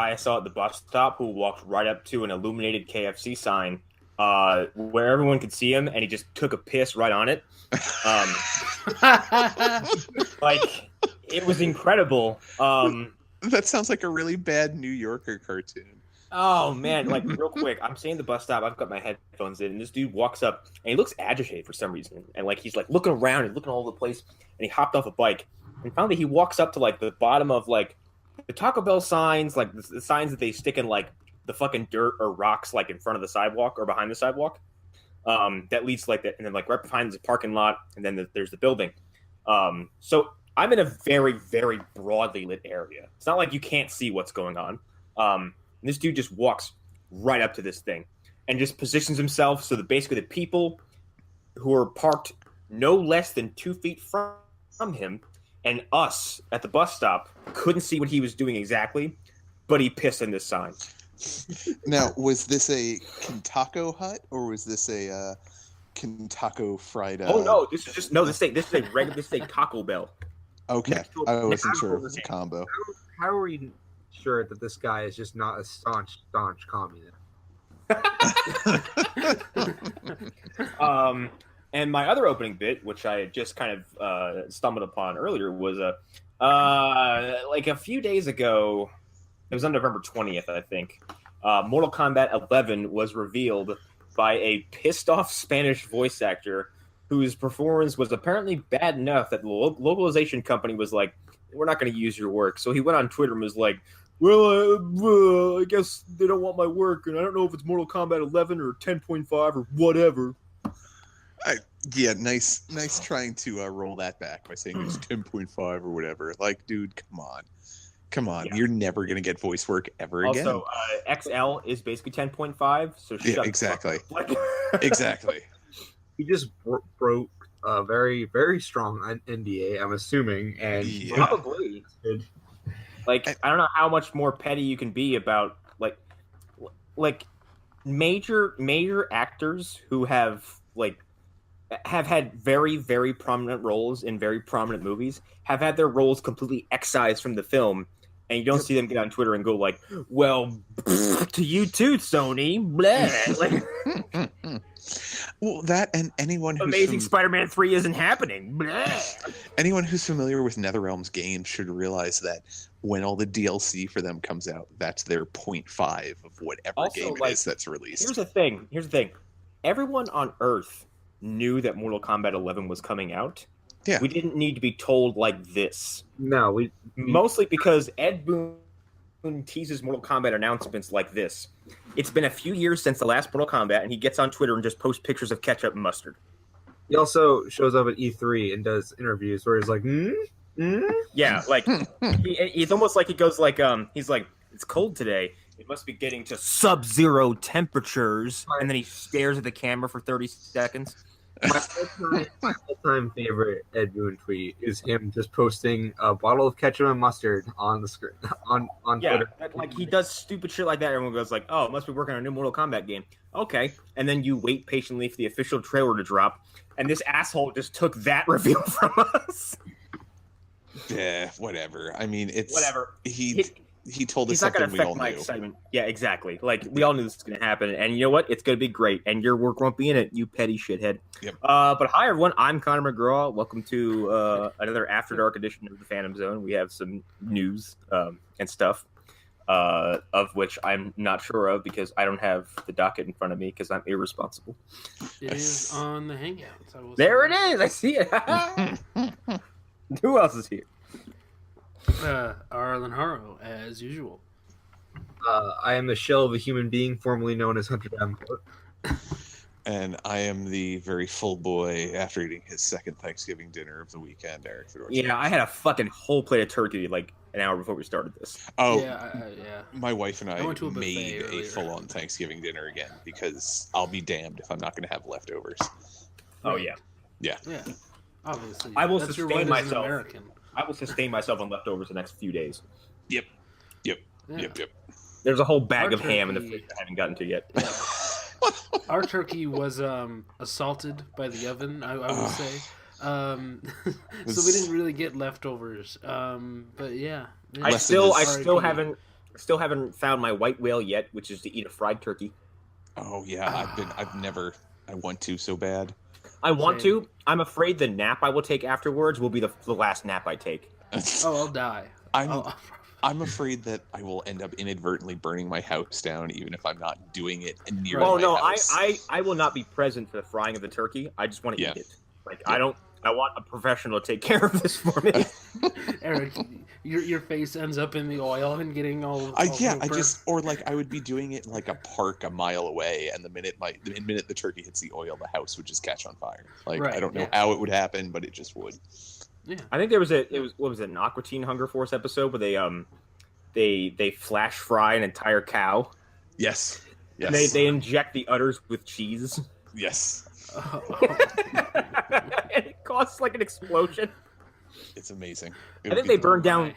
guy I saw at the bus stop who walked right up to an illuminated KFC sign where everyone could see him, and he just took a piss right on it. Like, it was incredible. That sounds like a really bad New Yorker cartoon. Oh, man, like, real quick, I'm saying the bus stop, I've got my headphones in, and this dude walks up, and he looks agitated for some reason, and, like, he's, like, looking around and looking all over the place, and he hopped off a bike, and finally he walks up to, like, the bottom of, like, the Taco Bell signs, like, the signs that they stick in, like, the fucking dirt or rocks, like, in front of the sidewalk or behind the sidewalk, that leads to, like, that, and then, like, right behind the parking lot, and then there's the building. So I'm in a very, very broadly lit area. It's not like you can't see what's going on. And this dude just walks right up to this thing and just positions himself so that basically the people who are parked no less than 2 feet from him and us at the bus stop couldn't see what he was doing exactly, but he pissed in this sign. Now, was this a Kintako hut or was this a Kintako fried? Oh no, this is just this is a regular, this is a Taco Bell. Okay, I wasn't sure if it was a combo. How are we sure that this guy is just not a staunch communist? And my other opening bit, which I had just kind of stumbled upon earlier, was like a few days ago. It was on November 20th, I think. Mortal Kombat 11 was revealed by a pissed off Spanish voice actor whose performance was apparently bad enough that the localization company was like, "We're not going to use your work." So he went on Twitter and was like, "Well, I guess they don't want my work, and I don't know if it's Mortal Kombat 11 or 10.5 or whatever." Yeah, nice trying to roll that back by saying it's 10.5 or whatever. Like, dude, come on, yeah. You're never gonna get voice work ever again. Also, XL is basically 10.5, so shut exactly, up. Exactly. He just broke a very, very strong NDA, I'm assuming, and probably. Like, I don't know how much more petty you can be about like major actors who have had very, very prominent roles in very prominent movies have had their roles completely excised from the film, and you don't see them get on Twitter and go like, "Well, to you too, Sony." Blah. Like, well, that and anyone who's Amazing Spider-Man 3 isn't happening. Blah. Anyone who's familiar with NetherRealm's games should realize that when all the DLC for them comes out, that's their 0.5 of whatever game it is that's released. Here's the thing. Everyone on Earth knew that Mortal Kombat 11 was coming out. Yeah. We didn't need to be told like this. No, we mostly because Ed Boon teases Mortal Kombat announcements like this. It's been a few years since the last Mortal Kombat, and he gets on Twitter and just posts pictures of ketchup and mustard. He also shows up at E3 and does interviews where he's like, Yeah, like he's almost like he goes like he's like, "It's cold today. It must be getting to sub-zero temperatures," and then he stares at the camera for 30 seconds. My all-time favorite Ed Boon tweet is him just posting a bottle of ketchup and mustard on the screen on Twitter. Like he does stupid shit like that. Everyone goes like, "Oh, must be working on a new Mortal Kombat game." Okay, and then you wait patiently for the official trailer to drop, and this asshole just took that reveal from us. Yeah, whatever. I mean, it's whatever. He told us He's not something going to we all affect my knew. excitement. Yeah, exactly. Like, we all knew this was going to happen. And you know what? It's going to be great. And your work won't be in it, you petty shithead. Yep. But hi, everyone. I'm Connor McGraw. Welcome to another After Dark edition of the Phantom Zone. We have some news and stuff, of which I'm not sure of because I don't have the docket in front of me because I'm irresponsible. It is on the Hangouts. There it is. I see it. Who else is here? Arlen Haro, as usual. I am the shell of a human being formerly known as Hunter Davenport. And I am the very full boy after eating his second Thanksgiving dinner of the weekend, Eric Fedorczyk. Yeah, I had a fucking whole plate of turkey like an hour before we started this. Oh, yeah. My wife and I went to a made buffet a full-on Thanksgiving dinner again because I'll be damned if I'm not going to have leftovers. Oh, yeah. Yeah, obviously. I will That's your sustain right as an myself. American. I will sustain myself on leftovers the next few days. Yep. Yeah. There's a whole bag of ham in the turkey- fridge I haven't gotten to yet. Our turkey was assaulted by the oven, I would say. So we didn't really get leftovers. But yeah. I still haven't Still haven't found my white whale yet, which is to eat a fried turkey. Oh yeah, I want to so bad. I want Same. to. I'm afraid the nap I will take afterwards will be the last nap I take. Oh, I'll die. I'm afraid that I will end up inadvertently burning my house down, even if I'm not doing it near Oh my no, house. I will not be present for the frying of the turkey. I just want to eat it. Like Yeah. I want a professional to take care of this for me. Eric, your face ends up in the oil and getting all. I would be doing it in like a park a mile away, and the minute the turkey hits the oil, the house would just catch on fire. Like Right, I don't know how it would happen, but it just would. Yeah. I think what was it, an Aqua Teen Hunger Force episode where they flash fry an entire cow. Yes. And they inject the udders with cheese. Yes. And it causes like an explosion. It's amazing. I think they burned down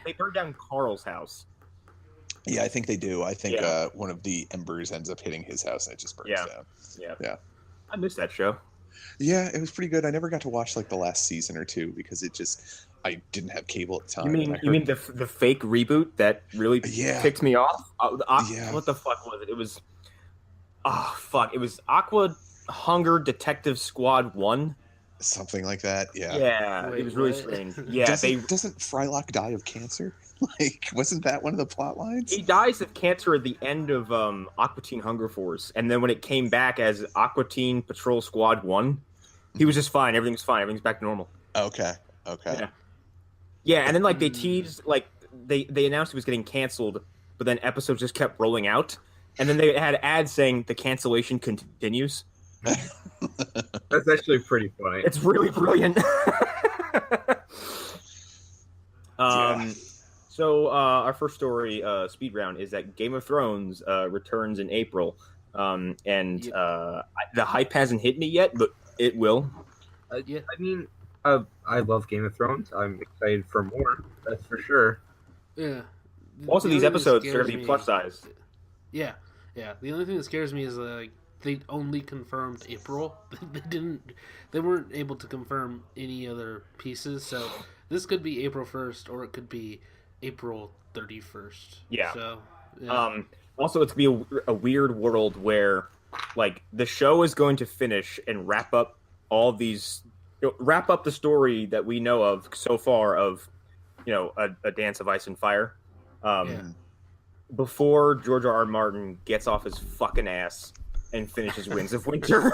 Carl's house. Yeah, I think they do. I think one of the embers ends up hitting his house and it just burns down. Yeah. I missed that show. Yeah, it was pretty good. I never got to watch like the last season or two because I didn't have cable at the time. You mean the fake reboot that really ticked me off? What the fuck was it? It was it was Aqua Hunger Detective Squad 1. Something like that. Yeah. Yeah, Wait, it was really what? strange. Yeah, doesn't Frylock die of cancer? Like, wasn't that one of the plot lines? He dies of cancer at the end of Aqua Teen Hunger Force, and then when it came back as Aqua Teen Patrol Squad 1, he was just fine. Everything's fine. Everything's back to normal. Okay. Yeah, and then like they teased, like they announced it was getting canceled, but then episodes just kept rolling out, and then they had ads saying the cancellation continues. That's actually pretty funny. It's really brilliant. So our first story, speed round, is that Game of Thrones returns in April, and the hype hasn't hit me yet, but it will. I mean, I love Game of Thrones. I'm excited for more. That's for sure. Yeah. Also, The these only thing that episodes are scares going to be me- plus size. Yeah. The only thing that scares me is like they only confirmed April. They weren't able to confirm any other pieces. So this could be April 1st, or it could be April 31st. Yeah. So. Yeah. Also, it's going to be a weird world where, like, the show is going to finish and wrap up the story that we know of so far of, a Dance of Ice and Fire. Before George R.R. Martin gets off his fucking ass and finishes Winds of Winter.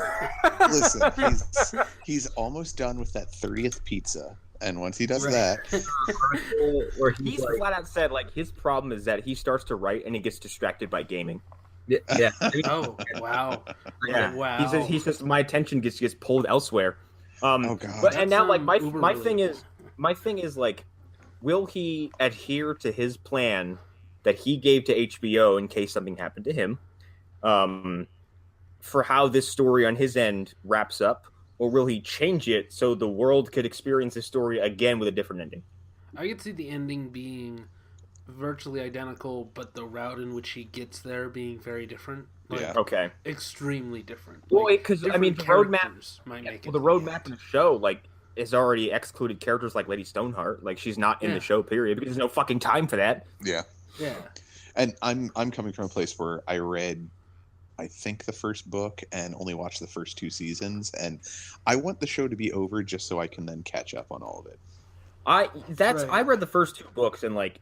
Listen, he's almost done with that 30th pizza, and once he does that, Where He's flat out said, like, his problem is that he starts to write and he gets distracted by gaming. yeah. Oh wow! Yeah, Wow. He says my attention gets pulled elsewhere. oh god, But and now, like, my Uber thing is like, will he adhere to his plan that he gave to HBO in case something happened to him, for how this story on his end wraps up, or will he change it so the world could experience this story again with a different ending? I could see the ending being virtually identical, but the route in which he gets there being very different. Like, Yeah. Okay. extremely different. Well, Like, because the different roadmap, characters might make it. the roadmap in the show, like, is already excluded characters like Lady Stoneheart. Like, she's not in the show, period, because there's no fucking time for that. yeah. Yeah. And I'm coming from a place where I read, I think, the first book and only watched the first 2 seasons, and I want the show to be over just so I can then catch up on all of it. Right. I read the first 2 books, and like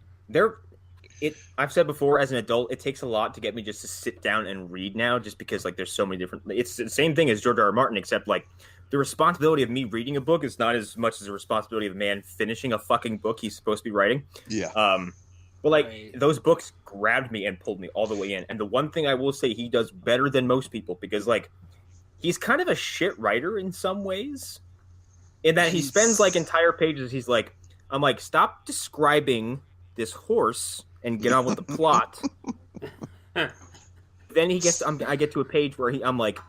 I've said before, as an adult, it takes a lot to get me just to sit down and read now, just because like there's so many different. It's the same thing as George R.R. Martin, except like the responsibility of me reading a book is not as much as the responsibility of a man finishing a fucking book he's supposed to be writing. Yeah. But like Right. those books grabbed me and pulled me all the way in. And the one thing I will say he does better than most people, because like he's kind of a shit writer in some ways, in that he spends like entire pages. He's like, I'm like, stop describing this horse and get on with the plot. Then he gets. I get to a page where I'm like,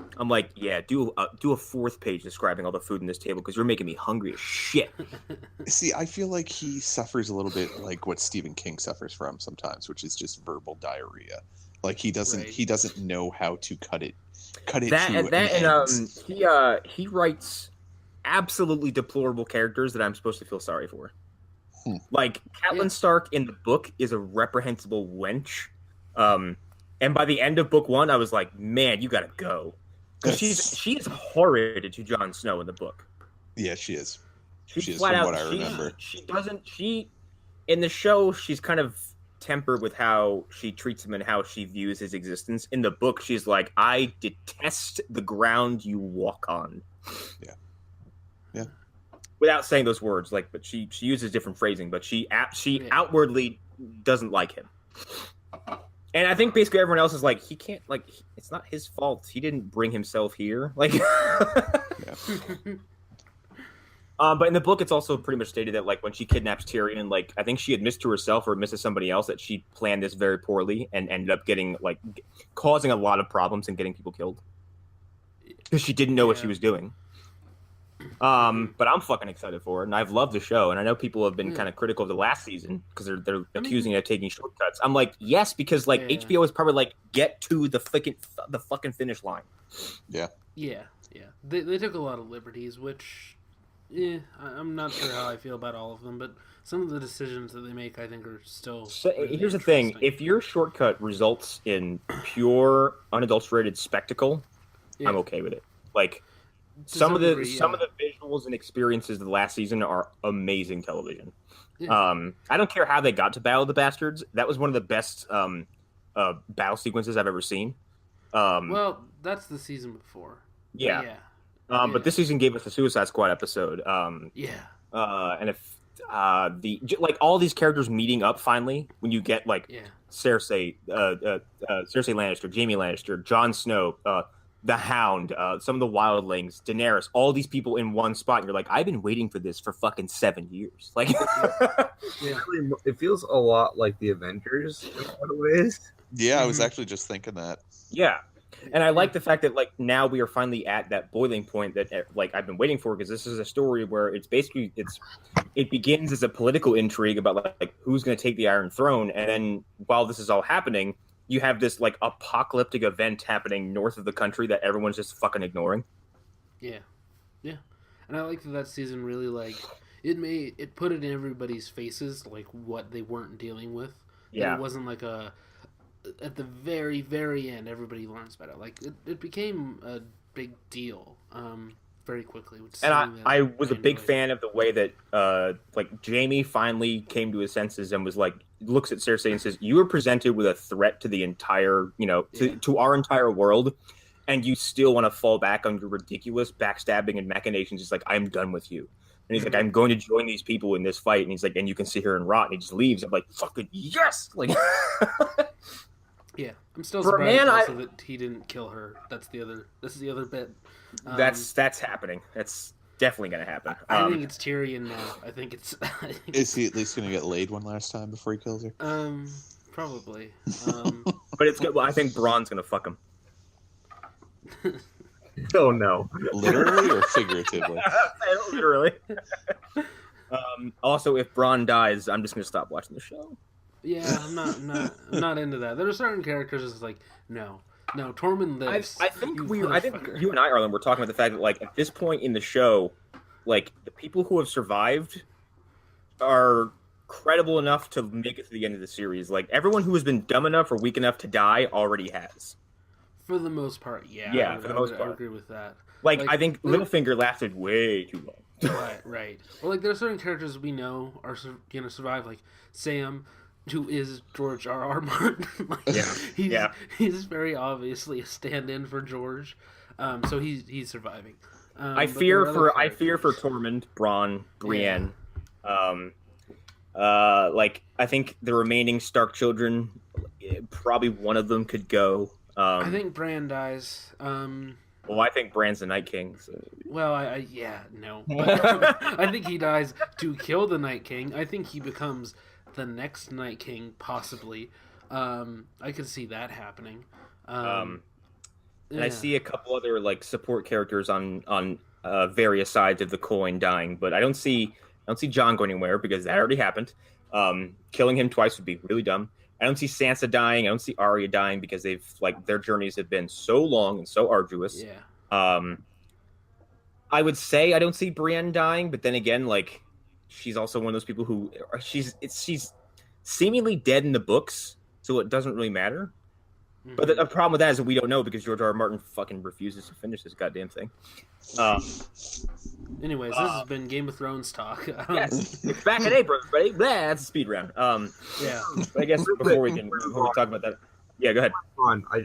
yeah, do a 4th page describing all the food in this table because you're making me hungry as shit. See, I feel like he suffers a little bit like what Stephen King suffers from sometimes, which is just verbal diarrhea. Like he doesn't know how to cut it. He writes absolutely deplorable characters that I'm supposed to feel sorry for. Like Catelyn Stark in the book is a reprehensible wench, And by the end of book 1, I was like, man, you gotta go. Because she is horrid to Jon Snow in the book. Yeah, she is. She is, flat from out, what I remember. In the show, she's kind of tempered with how she treats him and how she views his existence. In the book, she's like, I detest the ground you walk on. Yeah. Yeah. Without saying those words, like, but she uses different phrasing, but she outwardly doesn't like him. And I think basically everyone else is like, he can't, like, it's not his fault. He didn't bring himself here. Like, but in the book, it's also pretty much stated that, like, when she kidnaps Tyrion, like, I think she admits to herself or admits to somebody else that she planned this very poorly and ended up getting, like, causing a lot of problems and getting people killed. Because she didn't know what she was doing. But I'm fucking excited for it, and I've loved the show, and I know people have been kind of critical of the last season because they're accusing it of taking shortcuts. I'm like, yes, because like HBO is probably like, get to the fucking finish line. Yeah. They took a lot of liberties, which, I'm not sure how I feel about all of them, but some of the decisions that they make, I think, are still. So really here's the thing: if your shortcut results in pure, unadulterated spectacle, I'm okay with it. Like. Some of the visuals and experiences of the last season are amazing television. Yeah. I don't care how they got to Battle of the Bastards. That was one of the best battle sequences I've ever seen. Well, that's the season before. Yeah. But this season gave us a Suicide Squad episode. And if like all these characters meeting up finally, when you get like Cersei, Cersei Lannister, Jaime Lannister, Jon Snow, the Hound, some of the wildlings, Daenerys, all these people in one spot, and you're like, I've been waiting for this for fucking 7 years. Like, it feels a lot like the Avengers in a lot of ways. Yeah, I was actually just thinking that. Yeah, and I like the fact that like now we are finally at that boiling point that like I've been waiting for, because this is a story where it's basically it begins as a political intrigue about like who's going to take the Iron Throne, and then while this is all happening, you have this like apocalyptic event happening north of the country that everyone's just fucking ignoring. Yeah. And I like that season really like it put it in everybody's faces like what they weren't dealing with. Yeah. And it wasn't like at the very, very end everybody learns about it. Like it became a big deal very quickly. And I was a big fan of the way that like Jaime finally came to his senses and was like, looks at Cersei and says, you were presented with a threat to the entire, to our entire world, and you still want to fall back on your ridiculous backstabbing and machinations. It's like, I'm done with you. And he's like, I'm going to join these people in this fight. And he's like, and you can sit here and rot. And he just leaves. I'm like, fucking yes! Like, yeah, I'm still surprised also that he didn't kill her. This is the other bit. That's happening. That's definitely going to happen. I think it's Tyrion now. I think it's. Is he at least going to get laid one last time before he kills her? Probably. But it's good. Well, I think Bronn's going to fuck him. Oh no! Literally or figuratively? Literally. Also, if Bronn dies, I'm just going to stop watching the show. Yeah, I'm not into that. There are certain characters that's like, no, Tormund lives. I think you and I, Arlen, were talking about the fact that like at this point in the show, like the people who have survived are credible enough to make it to the end of the series. Like everyone who has been dumb enough or weak enough to die already has. For the most part, yeah. Yeah, for the most part. I agree with that. Like I think Littlefinger lasted way too long. Right. Well, like there are certain characters we know are gonna survive, like Sam, who is George R.R. Martin. He's very obviously a stand-in for George, so he's surviving. I fear for Tormund, Bronn, Brienne. Yeah. Like I think the remaining Stark children, probably one of them could go. I think Bran dies. Well, I think Bran's the Night King. So. Well, no. I think he dies to kill the Night King. I think he becomes the next Night King, possibly. I could see that happening. And I see a couple other like support characters on various sides of the coin dying, but I don't see Jon going anywhere because that already happened. Killing him twice would be really dumb. I don't see Sansa dying. I don't see Arya dying because their journeys have been so long and so arduous. Yeah. I would say I don't see Brienne dying, but then again, like she's also one of those people who she's seemingly dead in the books, so it doesn't really matter. Mhm. But the problem with that is that we don't know because George R. R. Martin fucking refuses to finish this goddamn thing. Anyways, this has been Game of Thrones talk. Yes, it's back in April, everybody. Blah, that's a speed round. Yeah. But I guess before we talk about that, yeah, go ahead.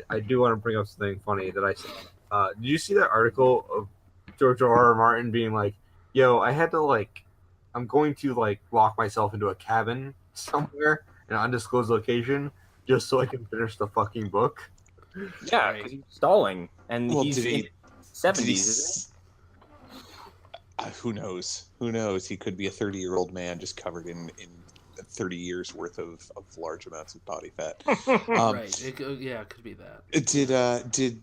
I do want to bring up something funny that I saw. Did you see that article of George R. R. Martin being like, "Yo, I had to I'm going to lock myself into a cabin somewhere in an undisclosed location just so I can finish the fucking book." Yeah, because he's stalling, and he's in his 70s, isn't Who knows? Who knows? He could be a 30-year-old man just covered in 30 years worth of large amounts of body fat. Right. It could be that. Did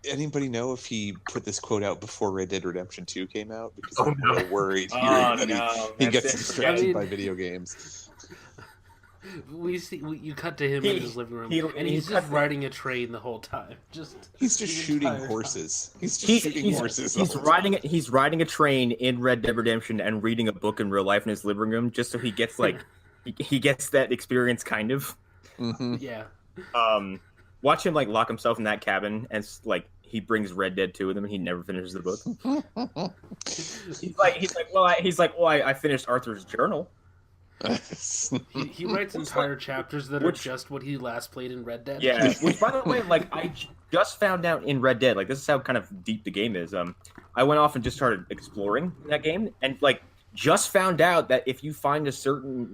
anybody know if he put this quote out before Red Dead Redemption 2 came out? Because I'm really worried hearing that he gets distracted by video games. You cut to him in his living room, and he's just riding a train the whole time. He's just shooting horses. He's just shooting horses. He's riding a train in Red Dead Redemption and reading a book in real life in his living room, just so he gets he gets that experience, kind of. Mm-hmm. Yeah. Watch him lock himself in that cabin, and he brings Red Dead 2 with him, and he never finishes the book. I finished Arthur's journal. He writes entire chapters that are just what he last played in Red Dead. Yeah, which by the way, I just found out in Red Dead, this is how kind of deep the game is. I went off and just started exploring that game, and just found out that if you find a certain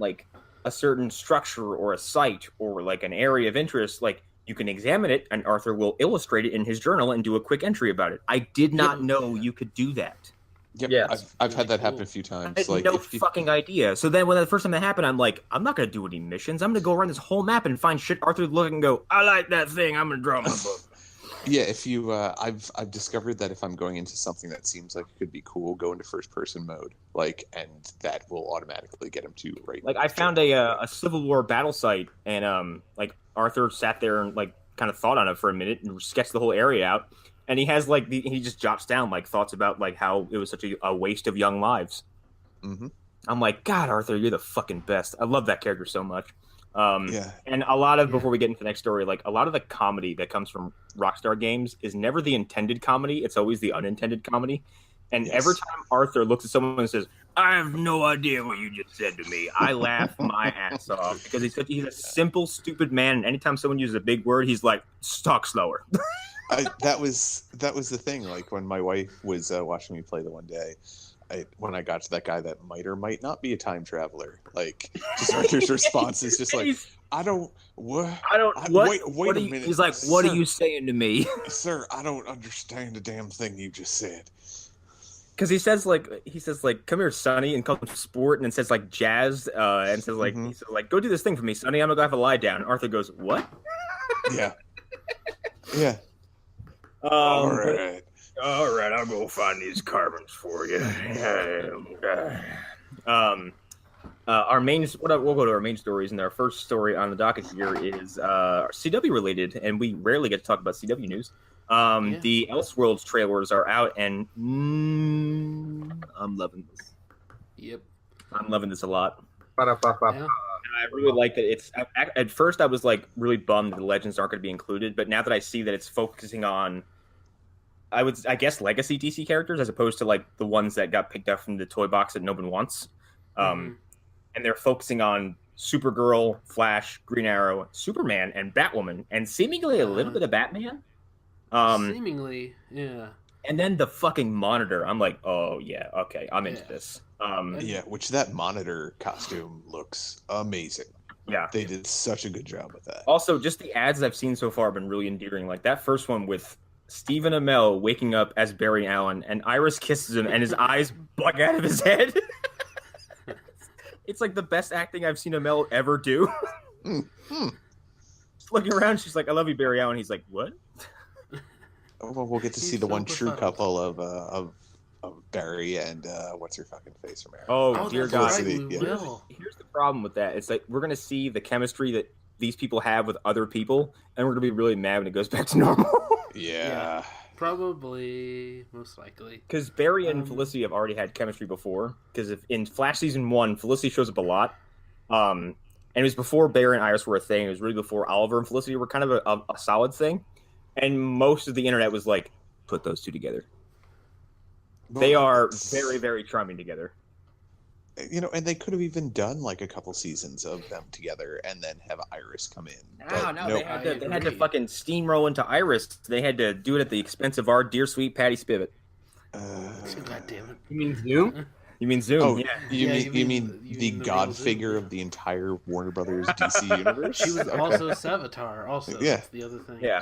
structure or a site or an area of interest, you can examine it, and Arthur will illustrate it in his journal and do a quick entry about it. I did not know you could do that. Yep, yeah, I've had that happen a few times. I had no fucking idea. So then when the first time that happened, I'm like, I'm not going to do any missions. I'm going to go around this whole map and find shit Arthur look and go, I like that thing. I'm going to draw my book. Yeah, if you, I've discovered that if I'm going into something that seems like it could be cool, go into first person mode, and that will automatically get him to right. I found a Civil War battle site, and Arthur sat there and kind of thought on it for a minute and sketched the whole area out. And he has he just jots down thoughts about how it was such a waste of young lives. Mm-hmm. I'm like, God, Arthur, you're the fucking best. I love that character so much. Yeah. And a lot of before we get into the next story, a lot of the comedy that comes from Rockstar games is never the intended comedy. It's always the unintended comedy. And every time Arthur looks at someone and says, I have no idea what you just said to me, I laugh my ass off because he's a simple, stupid man. And anytime someone uses a big word, he's like, talk slower. That was the thing. When my wife was watching me play the one day, when I got to that guy that might or might not be a time traveler, just Arthur's response is just I don't. What? Wait a minute. He's like, what are you saying to me, sir? I don't understand a damn thing you just said. Because he says come here, Sonny, and calls him sport, and then says jazz, and says he says go do this thing for me, Sonny. I'm gonna go have a lie down. And Arthur goes, what? Yeah. Yeah. All right, I'll go find these carbons for you. Our main, we'll go to our main stories, and our first story on the docket here is CW related, and we rarely get to talk about CW news. The Elseworlds trailers are out, and I'm loving this. Yep, I'm loving this a lot. Yeah. I really like that it's. At first, I was really bummed that the legends aren't going to be included, but now that I see that it's focusing on, I guess legacy DC characters as opposed to the ones that got picked up from the toy box that no one wants, and they're focusing on Supergirl, Flash, Green Arrow, Superman, and Batwoman, and seemingly a little bit of Batman. Seemingly, yeah. And then the fucking Monitor. I'm like, oh yeah, okay, I'm into this. Which that Monitor costume looks amazing. Yeah, they did such a good job with that. Also, just the ads I've seen so far have been really endearing. That first one with Stephen Amell waking up as Barry Allen, and Iris kisses him, and his eyes bug out of his head. It's the best acting I've seen Amell ever do. Just looking around, she's like, "I love you, Barry Allen." He's like, "What?" Well, we'll get to see the one true couple of Barry and what's her fucking face from Arrow. Oh dear God! Right, we will. Here's the problem with that. It's we're gonna see the chemistry that these people have with other people, and we're gonna be really mad when it goes back to normal. Yeah. Probably, most likely. Because Barry and Felicity have already had chemistry before. Because in Flash Season 1, Felicity shows up a lot. And And it was before Barry and Iris were a thing. It was really before Oliver and Felicity were kind of a solid thing. And most of the internet was like, put those two together. They are very, very charming together. You know, and they could have even done like a couple seasons of them together and then have Iris come in. No, nope. they had to fucking steamroll into Iris. They had to do it at the expense of our dear sweet Patty Spivot. God damn it! You mean Zoom? You mean Zoom? Oh, yeah. You mean the god figure Zoom, of the entire Warner Brothers DC universe? She was also Savitar. Also, Yeah. That's the other thing. Yeah.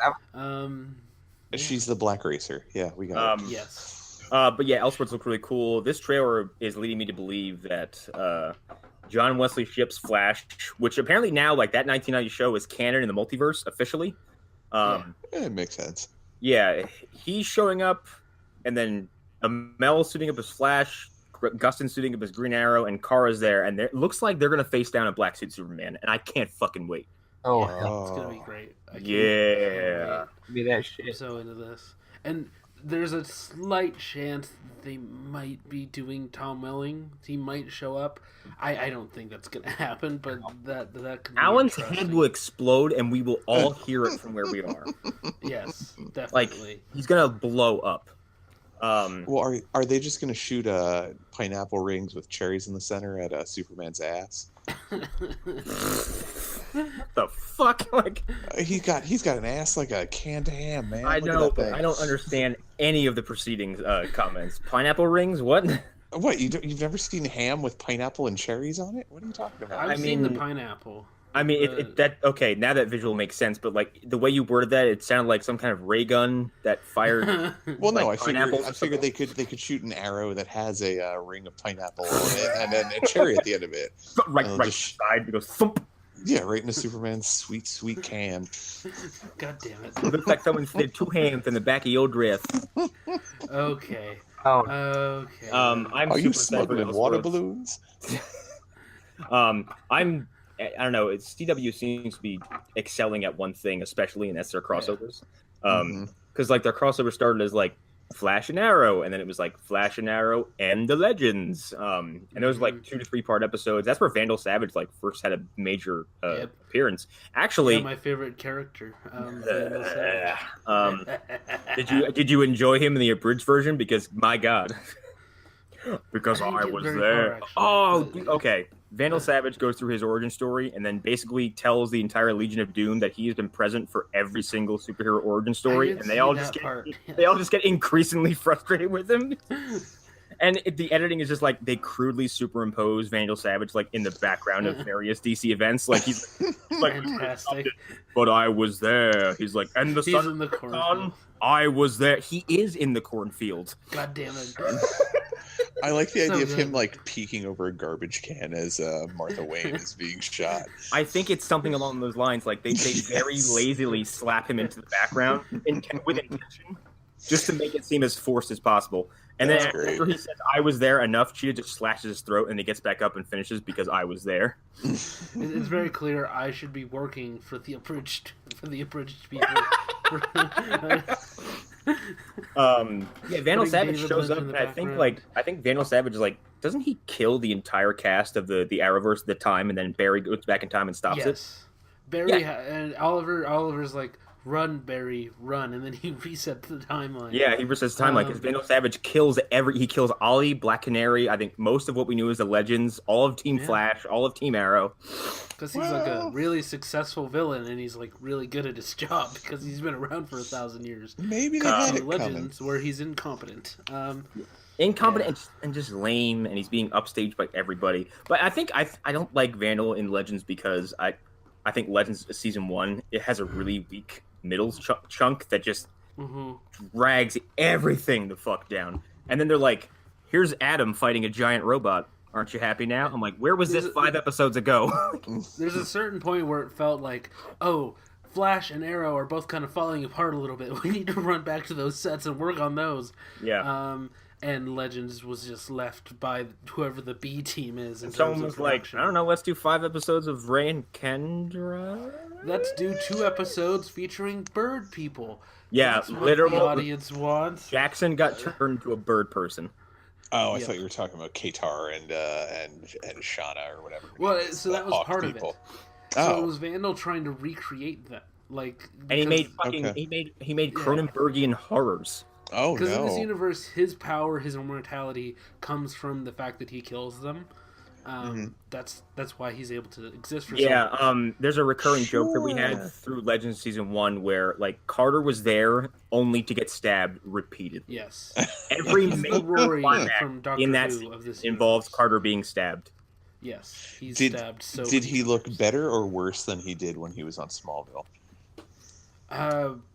She's the Black Racer. Yeah, we got it. Yes. But yeah, Elseworlds look really cool. This trailer is leading me to believe that John Wesley Shipp's Flash, which apparently now, like that 1990 show, is canon in the multiverse officially. It makes sense. Yeah, he's showing up, and then Amel's suiting up as Flash, Gustin suiting up as Green Arrow, and Kara's there, and it looks like they're gonna face down a black suit Superman, and I can't fucking wait. Oh, It's gonna be great. I can't be that I'm shit. so into this, and there's a slight chance they might be doing Tom Welling. He might show up. I don't think that's gonna happen, but that could be Alan's interesting. head will explode, and we will all hear it from where we are. Yes, Like definitely. he's gonna blow up. Well, are they just going to shoot pineapple rings with cherries in the center at Superman's ass? The fuck, like He's got an ass like a canned ham, man. I Look at know, that but thing. I don't understand any of the preceding comments. Pineapple rings? What? What, you've never seen ham with pineapple and cherries on it? What are you talking about? I've seen the mean- pineapple. I mean, that okay. Now that visual makes sense, but like the way you worded that, it sounded like some kind of ray gun that fired. Well, no, like I pineapples or figured they could shoot an arrow that has a ring of pineapple on it, and then a cherry at the end of it. right just- side. It goes thump. Yeah, right into Superman's sweet, sweet can. God damn it. It looks like someone slid two hams in the back of your dress. Okay. Oh, Okay. I'm Are you super excited for smuggling water Elseworlds. balloons? I don't know. CW seems to be excelling at one thing, especially, and that's their crossovers. Because like their crossover started as like Flash and Arrow, and then it was like Flash and Arrow and the Legends. And those were like 2 to 3 part episodes. That's where Vandal Savage like first had a major appearance. Actually, my favorite character. did you enjoy him in the abridged version? Because my God. Because I didn't I get was very there. far, actually. Okay. Vandal Savage goes through his origin story and then basically tells the entire Legion of Doom that he has been present for every single superhero origin story, and they all just get increasingly frustrated with him. And the editing is just like they crudely superimpose Vandal Savage like in the background of various DC events. Like he's like, Fantastic. but I was there. He's like, and the He's sun in the on. cornfield. I was there. He is in the cornfield. God damn it. I like the So idea of him good. like peeking over a garbage can as Martha Wayne is being shot. I think it's something along those lines. Like they very lazily slap him into the background with intention, just to make it seem as forced as possible. And That's then great. after he says "I was there" enough, Cheetah just slashes his throat, and he gets back up and finishes because I was there. It's very clear I should be working for the abridged people. Yeah, Vandal Putting Savage David shows Lynch up, in and the I think Vandal Savage doesn't he kill the entire cast of the Arrowverse at the time, and then Barry goes back in time and stops it? Yes. Barry and Oliver's like, run, Barry, run, and then he resets the timeline. Yeah, he resets the timeline because Vandal Savage kills he kills Ollie, Black Canary. I think most of what we knew is the Legends, all of Team Flash, all of Team Arrow. Because he's like a really successful villain, and he's like really good at his job because he's been around for 1,000 years. Maybe they had it Legends, where he's incompetent. Incompetent and just lame, and he's being upstaged by everybody. But I think I don't like Vandal in Legends because I think Legends season 1 it has a really weak middle chunk that just drags everything the fuck down. And then they're like, "Here's Adam fighting a giant robot. Aren't you happy now?" I'm like, "Where was this 5 episodes ago?" There's a certain point where it felt like, oh, Flash and Arrow are both kind of falling apart a little bit. We need to run back to those sets and work on those. Yeah. And Legends was just left by whoever the B team is. In Someone terms was of like, production. "I don't know, let's do 5 episodes of Ray and Kendra." Let's do 2 episodes featuring bird people. Yeah, That's what literally. the audience wants. Jackson got turned into a bird person. Oh, I Yep. thought you were talking about Katar and Shauna or whatever. Well, so The that was Hawk part people. of it. So it Oh, was Vandal trying to recreate that, like, And he made Okay. he made Cronenbergian horrors. oh because in this no. universe, his power, his immortality, comes from the fact that he kills them. That's why he's able to exist for so Yeah, long. there's a recurring joke that we had Sure. through Legends season 1 where like Carter was there only to get stabbed repeatedly. Yes, Every he's the major Rory climax from Doctor in that Who scene of this involves universe. Carter being stabbed. Yes, he's Did stabbed so. did many he look times. better or worse than he did when he was on Smallville?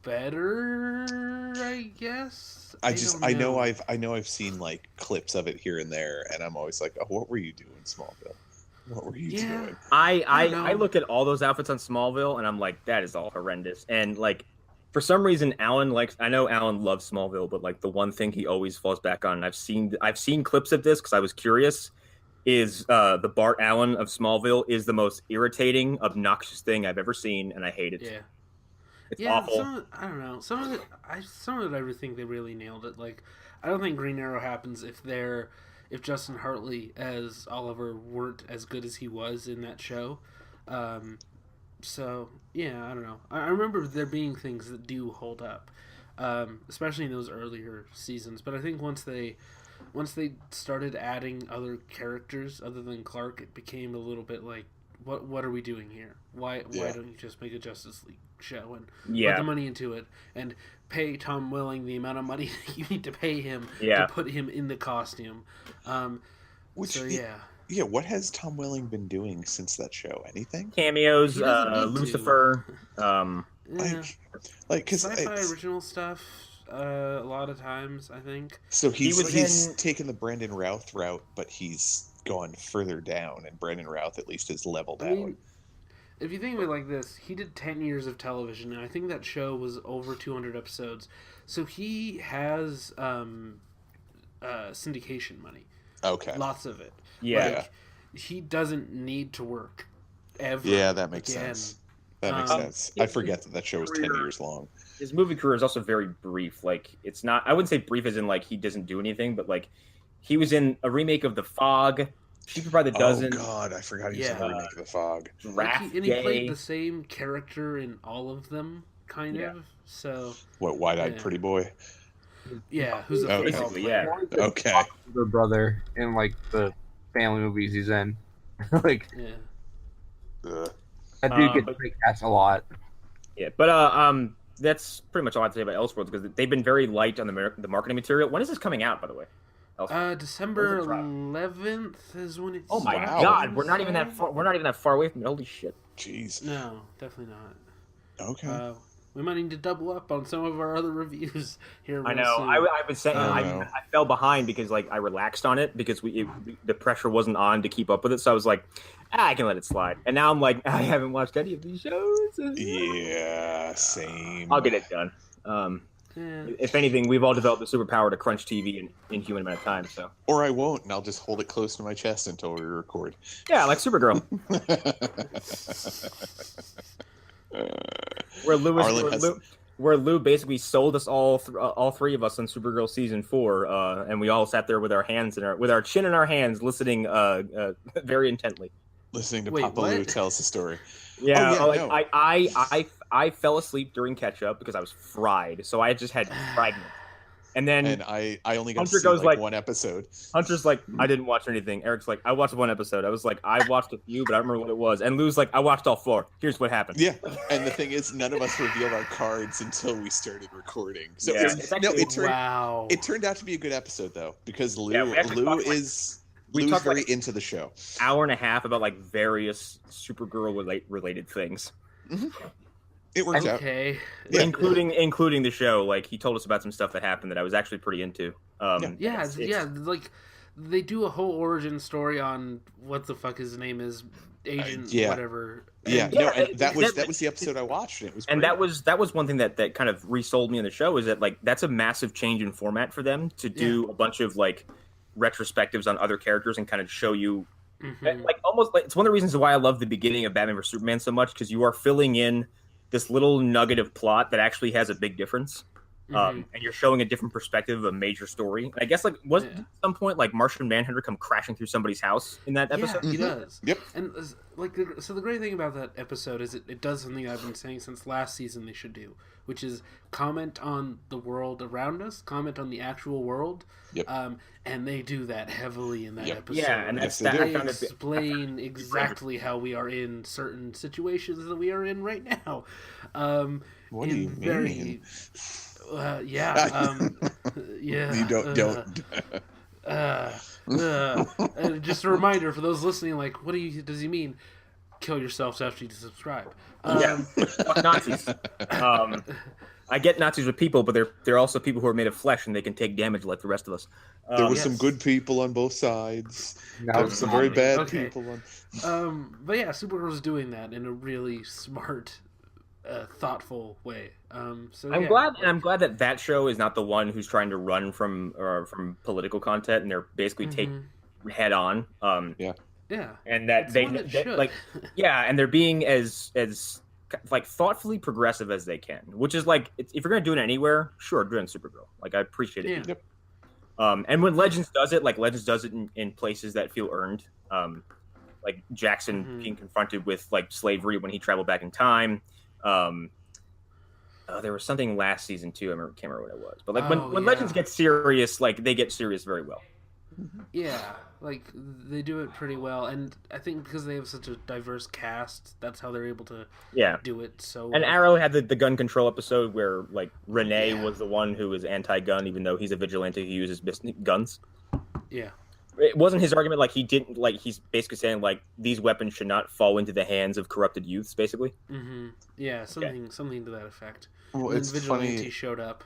Better, I guess. I don't know. know I've seen like clips of it here and there, and I'm always like, oh, what were you doing, Smallville? What were you Yeah. doing? I don't I know. look at all those outfits on Smallville and I'm like, that is all horrendous. And like for some reason Alan likes I know Alan loves Smallville, but like the one thing he always falls back on, and I've seen clips of this because I was curious, is the Bart Allen of Smallville is the most irritating, obnoxious thing I've ever seen, and I hate it. Yeah. It's Yeah, awful. I don't know. Some of it, I think they really nailed it. Like, I don't think Green Arrow happens if Justin Hartley as Oliver weren't as good as he was in that show. So yeah, I don't know. I remember there being things that do hold up, especially in those earlier seasons. But I think once they started adding other characters other than Clark, it became a little bit like, what are we doing here? Why don't you just make a Justice League show and put the money into it and pay Tom Welling the amount of money you need to pay him to put him in the costume? Yeah, what has Tom Welling been doing since that show? Anything? Cameos, He doesn't need to. Lucifer. Yeah. Because Sci-fi original stuff a lot of times, I think. So he's was taken the Brandon Routh route, but he's gone further down, and Brandon Routh at least is leveled I out. mean, if you think of it like this, he did 10 years of television, and I think that show was over 200 episodes. So he has syndication money. Okay. Lots of it. Yeah. Like, he doesn't need to work ever. Yeah, that makes again. sense. That makes sense. I forget that show was 10 years long. His movie career is also very brief. Like, it's not, I wouldn't say brief as in like he doesn't do anything, but like he was in a remake of The Fog, Sheep by the Dozen. Oh God, I forgot he was in the remake of The Fog. Draft he Day. played the same character in all of them, kind of. So What, Wide-Eyed Yeah. Pretty Boy? yeah, who's a Okay. football Basically, player. yeah. Okay. The brother in like the family movies he's in. Like Yeah. Ugh. that dude gets but- cast a lot. Yeah, but that's pretty much all I have to say about Elseworlds because they've been very light on the marketing material. When is this coming out, by the way? December When 11th is when it's. Oh my Wow. God, we're not even that far. We're not even that far away from it. Holy shit! Jeez. No, definitely not. Okay. We might need to double up on some of our other reviews here. I real know. soon. I've been saying Oh, I no. fell behind because like I relaxed on it because the pressure wasn't on to keep up with it. So I was like, I can let it slide. And now I'm like, I haven't watched any of these shows. Yeah, same. I'll get it done. Yeah. If anything, we've all developed the superpower to crunch TV in inhuman amount of time. So Or I won't, and I'll just hold it close to my chest until we record. yeah, like Supergirl, where Lou basically sold us all three of us on Supergirl season 4, and we all sat there with our chin in our hands, listening very intently. Listening to Wait, Papa Lou what? tell us a story. Yeah, Oh, yeah, like no. I fell asleep during catch up because I was fried, so I just had fragments. And then And I only got Hunter to see goes like- one episode. Hunter's like, I didn't watch anything. Eric's like, I watched one episode. I was like, I watched a few, but I don't remember what it was. And Lou's like, I watched all 4. Here's what happened. Yeah, and the thing is, none of us revealed our cards until we started recording. So Yeah. it's, no, Wow. it turned out to be a good episode though, because Lou Yeah, we actually talked, like- Lou's talked, very like- into the show. Hour and a half about like various Supergirl related things. It worked out. Okay. Yeah. including the show. Like he told us about some stuff that happened that I was actually pretty into. Yeah, it's- like they do a whole origin story on what the fuck his name is, Agent yeah. whatever. Yeah, And- no, Yeah, and that was that- the episode I watched, and it was And great. that was one thing that kind of resold me on the show is that like that's a massive change in format for them to do a bunch of like retrospectives on other characters and kind of show you Mhm. like almost like it's one of the reasons why I love the beginning of Batman vs Superman so much because you are filling in this little nugget of plot that actually has a big difference. And you're showing a different perspective of a major story. And I guess like was at some point like Martian Manhunter come crashing through somebody's house in that episode? Yeah, he does. Yep. And like, so the great thing about that episode is it does something I've been saying since last season they should do, which is comment on the world around us, comment on the actual world. Yep. And they do that heavily in that episode. Yeah, and Yes, that's they that. do. They explain exactly how we are in certain situations that we are in right now. What do you mean? Yeah. You don't. And just a reminder for those listening, like, what does he mean? Kill yourselves after you subscribe. Fuck Nazis. I get Nazis with people, but they're also people who are made of flesh and they can take damage like the rest of us. There were some good people on both sides. There were some very bad people on. But yeah, Supergirl's doing that in a really smart, thoughtful way. So I'm glad that show is not the one who's trying to run from political content, and they're basically taking head on. Yeah, and that they like, and they're being as like thoughtfully progressive as they can, which is like if you're gonna do it anywhere, sure, do it in Supergirl. Like I appreciate it. Yep. And when Legends does it, like Legends does it in places that feel earned. Like Jackson being confronted with like slavery when he traveled back in time. There was something last season too. Can't remember what it was. But like when Legends get serious, like they get serious very well. Yeah, like they do it pretty well, and I think because they have such a diverse cast, that's how they're able to do it. So and Arrow had the gun control episode where like Renee was the one who was anti-gun, even though he's a vigilante who uses guns. Yeah. It wasn't his argument. Like he didn't like. He's basically saying like these weapons should not fall into the hands of corrupted youths. Basically. Yeah, something to that effect. Well, and it's Vigilante funny. showed up.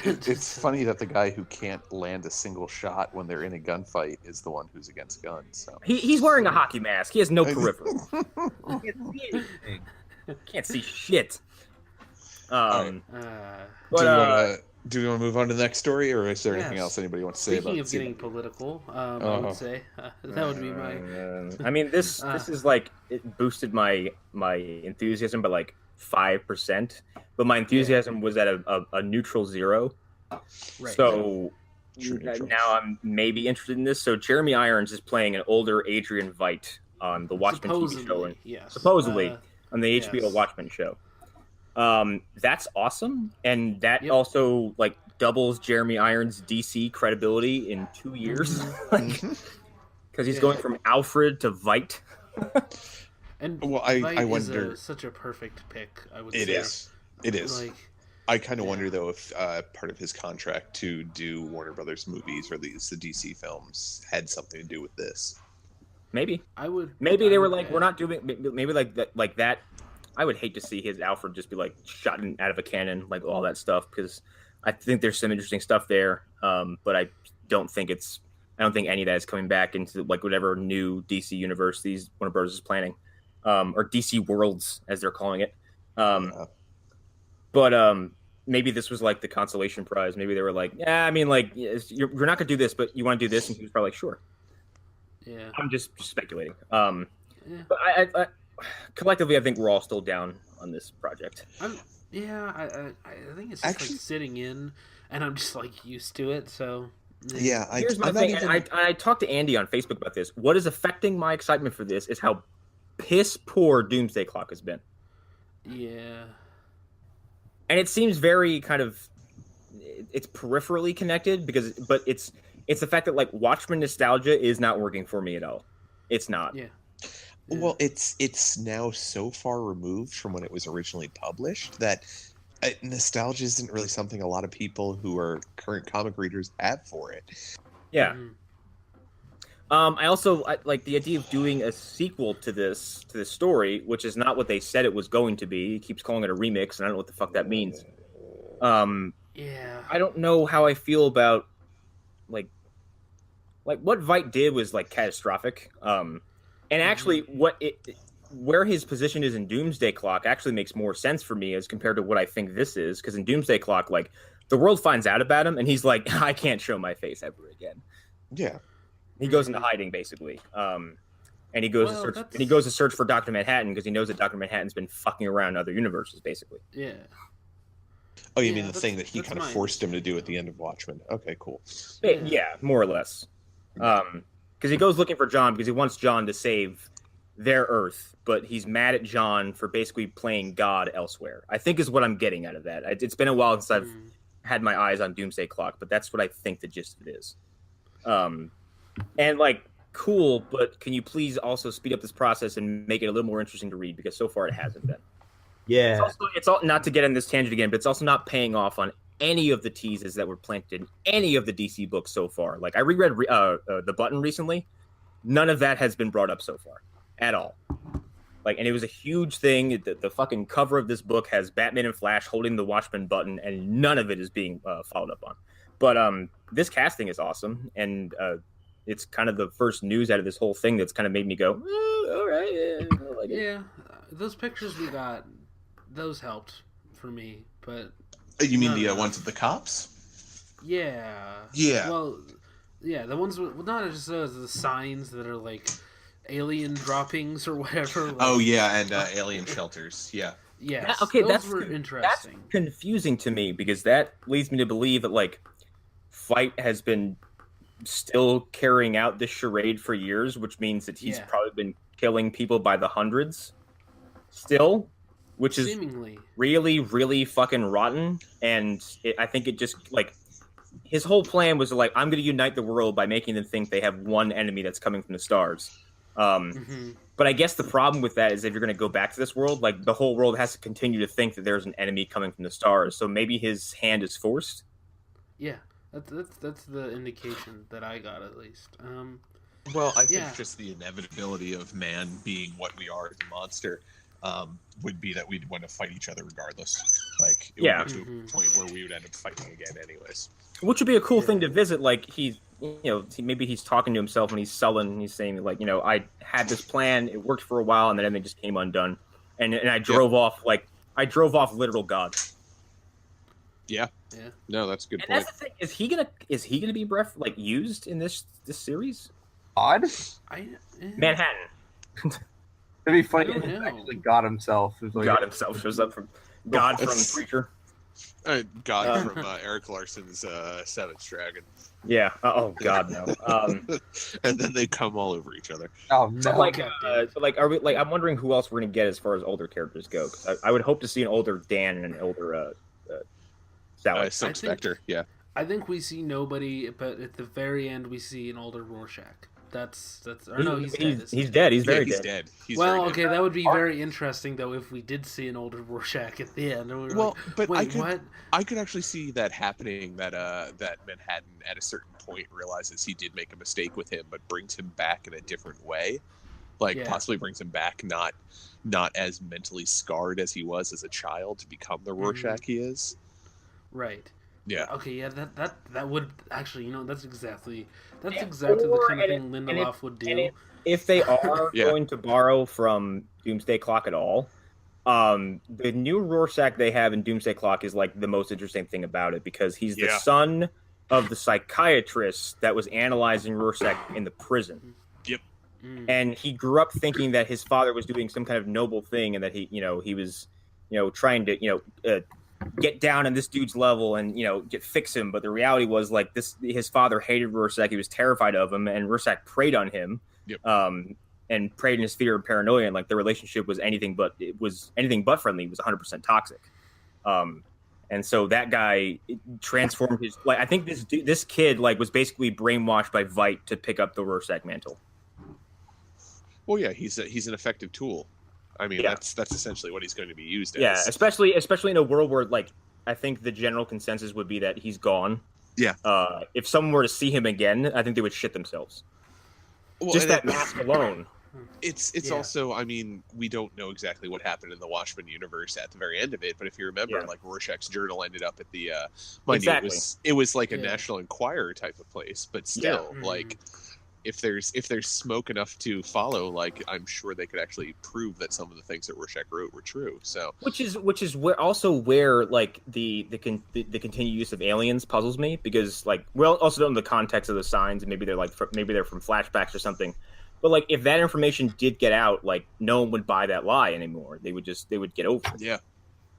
It's funny that the guy who can't land a single shot when they're in a gunfight is the one who's against guns. So he's wearing a hockey mask. He has no peripheral. Can't see shit. Do we want to move on to the next story, or is there anything else anybody wants to say about it? Speaking of getting political, I would say that would be my. I mean, this is like it boosted my enthusiasm by like 5%, but my enthusiasm was at a neutral 0. Right. So now I'm maybe interested in this. So Jeremy Irons is playing an older Adrian Veight on the Watchmen TV show, and supposedly on the HBO Watchmen show. That's awesome, and that also like doubles Jeremy Irons' DC credibility in 2 years, because he's going from Alfred to Veight. And I wonder. Such a perfect pick. I would. It say. is. Like, I kind of wonder though if part of his contract to do Warner Brothers movies or the DC films had something to do with this. Maybe I would. Maybe they were like, we're not doing. Maybe like that. I would hate to see his Alfred just be like shot out of a cannon, like all that stuff, because I think there's some interesting stuff there. But I don't think any of that is coming back into like whatever new DC universe these Warner Bros. Is planning, or DC Worlds as they're calling it. But maybe this was like the consolation prize. Maybe they were like, you're not gonna do this, but you want to do this, and he was probably like, sure. Yeah. I'm just speculating. But I collectively, I think we're all still down on this project. I think it's just like sitting in, and I'm just like used to it. So here's my thing. I talked to Andy on Facebook about this. What is affecting my excitement for this is how piss poor Doomsday Clock has been. Yeah, and it seems very kind of it's peripherally connected but it's the fact that like Watchmen nostalgia is not working for me at all. It's not. Yeah. Well, it's now so far removed from when it was originally published that nostalgia isn't really something a lot of people who are current comic readers have for it. Yeah. I also like the idea of doing a sequel to this story, which is not what they said it was going to be. He keeps calling it a remix, and I don't know what the fuck that means. I don't know how I feel about like what Veight did was like catastrophic. And actually, where his position is in Doomsday Clock actually makes more sense for me as compared to what I think this is. Because in Doomsday Clock, like the world finds out about him, and he's like, I can't show my face ever again. Yeah, he goes into hiding basically, and he goes to search for Dr. Manhattan because he knows that Dr. Manhattan's been fucking around in other universes basically. Yeah. Oh, you Yeah, mean the thing that he that's kind of my forced him to do at the end of Watchmen? Okay, cool. Yeah, more or less. Because he goes looking for John because he wants John to save their Earth, but he's mad at John for basically playing God elsewhere. I think is what I'm getting out of that. It's been a while since I've had my eyes on Doomsday Clock, but that's what I think the gist of it is. And like, cool, but can you please also speed up this process and make it a little more interesting to read? Because so far it hasn't been. Yeah. It's all not to get in this tangent again, but it's also not paying off on any of the teases that were planted in any of the DC books so far. Like I reread The Button recently. None of that has been brought up so far at all. Like, and it was a huge thing. The fucking cover of this book has Batman and Flash holding the Watchmen button, and none of it is being followed up on. But this casting is awesome, and it's kind of the first news out of this whole thing that's kind of made me go, all right, yeah, I like it. Yeah, those pictures we got, those helped for me, but You mean the ones of the cops? yeah, Yeah. Well, yeah, the ones with not just those, the signs that are like alien droppings or whatever. Like, Oh yeah, and alien shelters. Yeah. yes, Okay, those were that's interesting. confusing to me because that leads me to believe that like Veight has been still carrying out this charade for years, which means that he's probably been killing people by the hundreds still, which is Seemingly really, really fucking rotten. And I think it just like his whole plan was like, I'm going to unite the world by making them think they have one enemy that's coming from the stars. But I guess the problem with that is if you're going to go back to this world, like the whole world has to continue to think that there's an enemy coming from the stars. So maybe his hand is forced. Yeah, that's the indication that I got at least. Well, I think just the inevitability of man being what we are as a monster would be that we'd want to fight each other regardless. Like, it would get to a point where we would end up fighting again anyways. Which would be a cool thing to visit. Like, maybe he's talking to himself when he's sullen and he's saying, like, I had this plan, it worked for a while, and then everything just came undone. And I drove off, literal God. Yeah. No, that's a good And point. that's the thing. Is he gonna be used in this series? Odd. Manhattan. It'd be funny I don't if know. actually God himself. God himself shows up from God from Preacher. God from Eric Larson's Seventh Dragon. Yeah. Oh God, no. And then they come all over each other. Oh no! Are we I'm wondering who else we're gonna get as far as older characters go. 'Cause I would hope to see an older Dan and an older Sally. Silk Spectre. Yeah. I think we see nobody, but at the very end we see an older Rorschach. That's. Or no, he's dead. He's dead. He's very he's dead. dead. He's Well, very okay, dead. that would be very interesting though if we did see an older Rorschach at the end. And we were Well, like, but wait, what? I could actually see that happening. That Manhattan at a certain point realizes he did make a mistake with him, but brings him back in a different way. Possibly brings him back not as mentally scarred as he was as a child to become the Rorschach he is. Right. Yeah. Okay. Yeah. That would actually. That's exactly the kind of thing Lindelof would do. If they are going to borrow from Doomsday Clock at all, the new Rorschach they have in Doomsday Clock is like the most interesting thing about it because he's the son of the psychiatrist that was analyzing Rorschach in the prison. Yep. And he grew up thinking that his father was doing some kind of noble thing and that he was trying to get down on this dude's level and fix him. But the reality was like his father hated Rorschach. He was terrified of him, and Rorschach preyed on him. Yep. And preyed in his fear and paranoia, and like the relationship was anything but friendly. It was 100% toxic. And so that guy transformed his I think this kid was basically brainwashed by Veight to pick up the Rorschach mantle. Well, yeah, he's an effective tool. I mean, that's essentially what he's going to be used as. Yeah, especially in a world where I think the general consensus would be that he's gone. Yeah. If someone were to see him again, I think they would shit themselves. Well, just that mask alone. It's also, I mean, we don't know exactly what happened in the Watchmen universe at the very end of it, but if you remember, Rorschach's journal ended up at the exactly. It was like a National Enquirer type of place, but still, if there's smoke enough to follow, I'm sure they could actually prove that some of the things that Rorschach wrote were true. So which is where the continued use of aliens puzzles me, because we also don't know the context of the signs, and maybe they're from flashbacks or something. But if that information did get out, no one would buy that lie anymore. They would get over it. Yeah.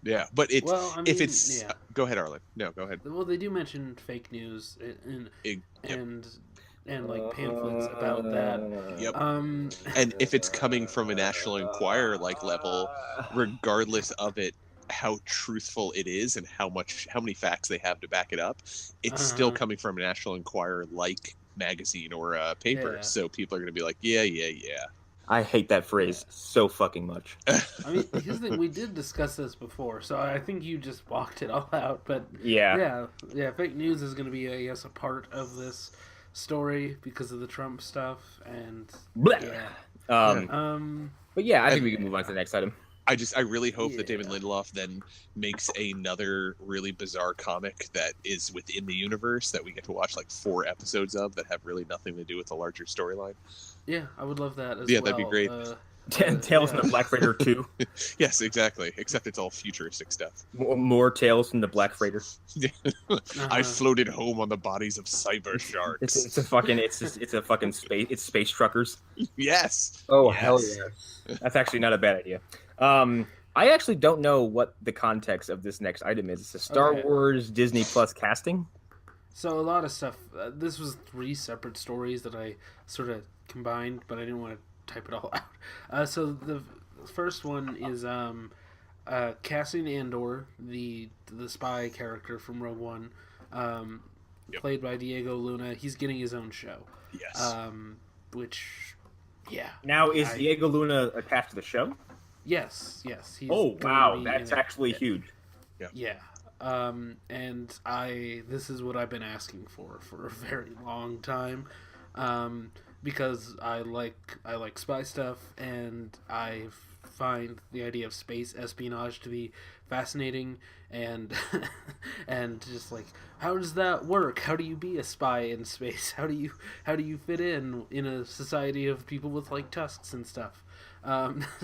Yeah, but it's Well, I if mean, it's yeah. Go ahead, Arlen. No, go ahead. Well, they do mention fake news Yep. and like pamphlets about that. Yep. Um, And if it's coming from a National Enquirer like level, regardless of it, how truthful it is and how many facts they have to back it up, it's still coming from a National Enquirer like magazine or a paper. Yeah. So people are going to be like, yeah, yeah, yeah. I hate that phrase so fucking much. I mean, here's the thing, we did discuss this before, so I think you just walked it all out. But Yeah. yeah, fake news is going to be, I guess, a part of this story because of the Trump stuff, and Blech. yeah. But yeah, I think we can move on to the next item. I really hope that Yeah. David Lindelof then makes another really bizarre comic that is within the universe that we get to watch like 4 episodes of that have really nothing to do with the larger storyline. Yeah, I would love that as well. Yeah, that'd be great. Tales from the Black Freighter 2. Yes, exactly. Except it's all futuristic stuff. More Tales from the Black Freighter. I floated home on the bodies of cyber sharks. It's a fucking space. It's space truckers. Yes. Oh, Yes. hell yeah. That's actually not a bad idea. I actually don't know what the context of this next item is. It's a Star Okay. Wars Disney Plus casting. So a lot of stuff. This was 3 separate stories that I sort of combined, but I didn't want to type it all out. So the first one is Cassian Andor, the spy character from Rogue One, played by Diego Luna. He's getting his own show. Yes. Which, yeah. Now, is Diego Luna attached to the show? Yes. He's Oh, gonna wow. be That's in it. actually huge. Yeah. And this is what I've been asking for a very long time, because I like spy stuff, and I find the idea of space espionage to be fascinating, and and just like, how does that work? How do you be a spy in space? How do you fit in a society of people with like tusks and stuff?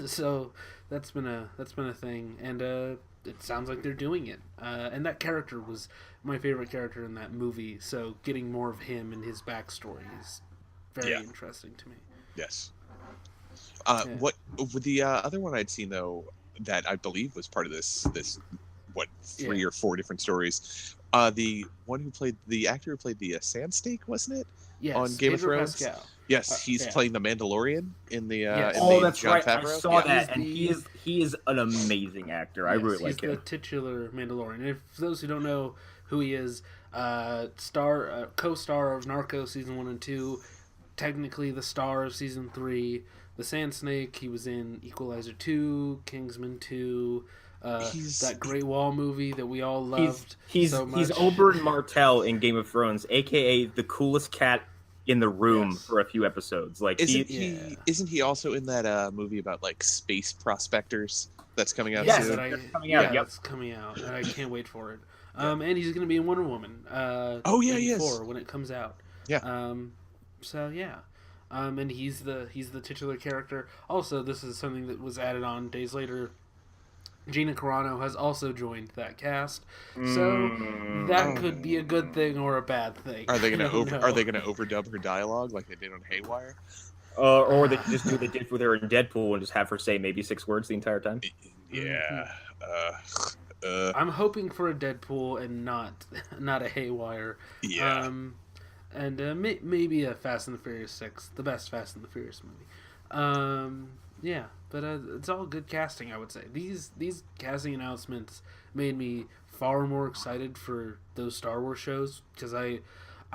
So that's been a thing, and it sounds like they're doing it. And that character was my favorite character in that movie, so getting more of him and his backstory is very interesting to me. Yes. What with the other one I'd seen though that I believe was part of this 3 or 4 different stories. The one who played the actor who played the Sand Snake, wasn't it? Yes, On Game of Pedro Thrones. Pascal. Yes, he's playing the Mandalorian in the. Yes. In Oh, the that's Jon right. I Favreau. saw Yeah. that, and he is an amazing actor. I Yes, really he's like the him. titular Mandalorian. And if for those who don't know who he is, co-star of Narcos season 1 and 2, technically the star of season 3. The Sand Snake. He was in Equalizer 2, Kingsman 2. That Great Wall movie that we all loved. He's so much. he's Oberyn Martell in Game of Thrones, aka the coolest cat in the room for a few episodes. Like, Isn't he also in that movie about like space prospectors that's coming out Yes, soon? that's coming out. Yep. It's coming out. And I can't wait for it. And he's going to be in Wonder Woman. He is. When it comes out. Yeah. So yeah. And he's the titular character. Also, this is something that was added on days later. Gina Carano has also joined that cast, so that could be a good thing or a bad thing. Are they going to overdub her dialogue like they did on Haywire? Or they could just do what they did with her in Deadpool and just have her say maybe 6 words the entire time. Yeah. I'm hoping for a Deadpool and not a Haywire. Yeah. And maybe a Fast and the Furious 6, the best Fast and the Furious movie. Yeah, but it's all good casting, I would say. These casting announcements made me far more excited for those Star Wars shows, because I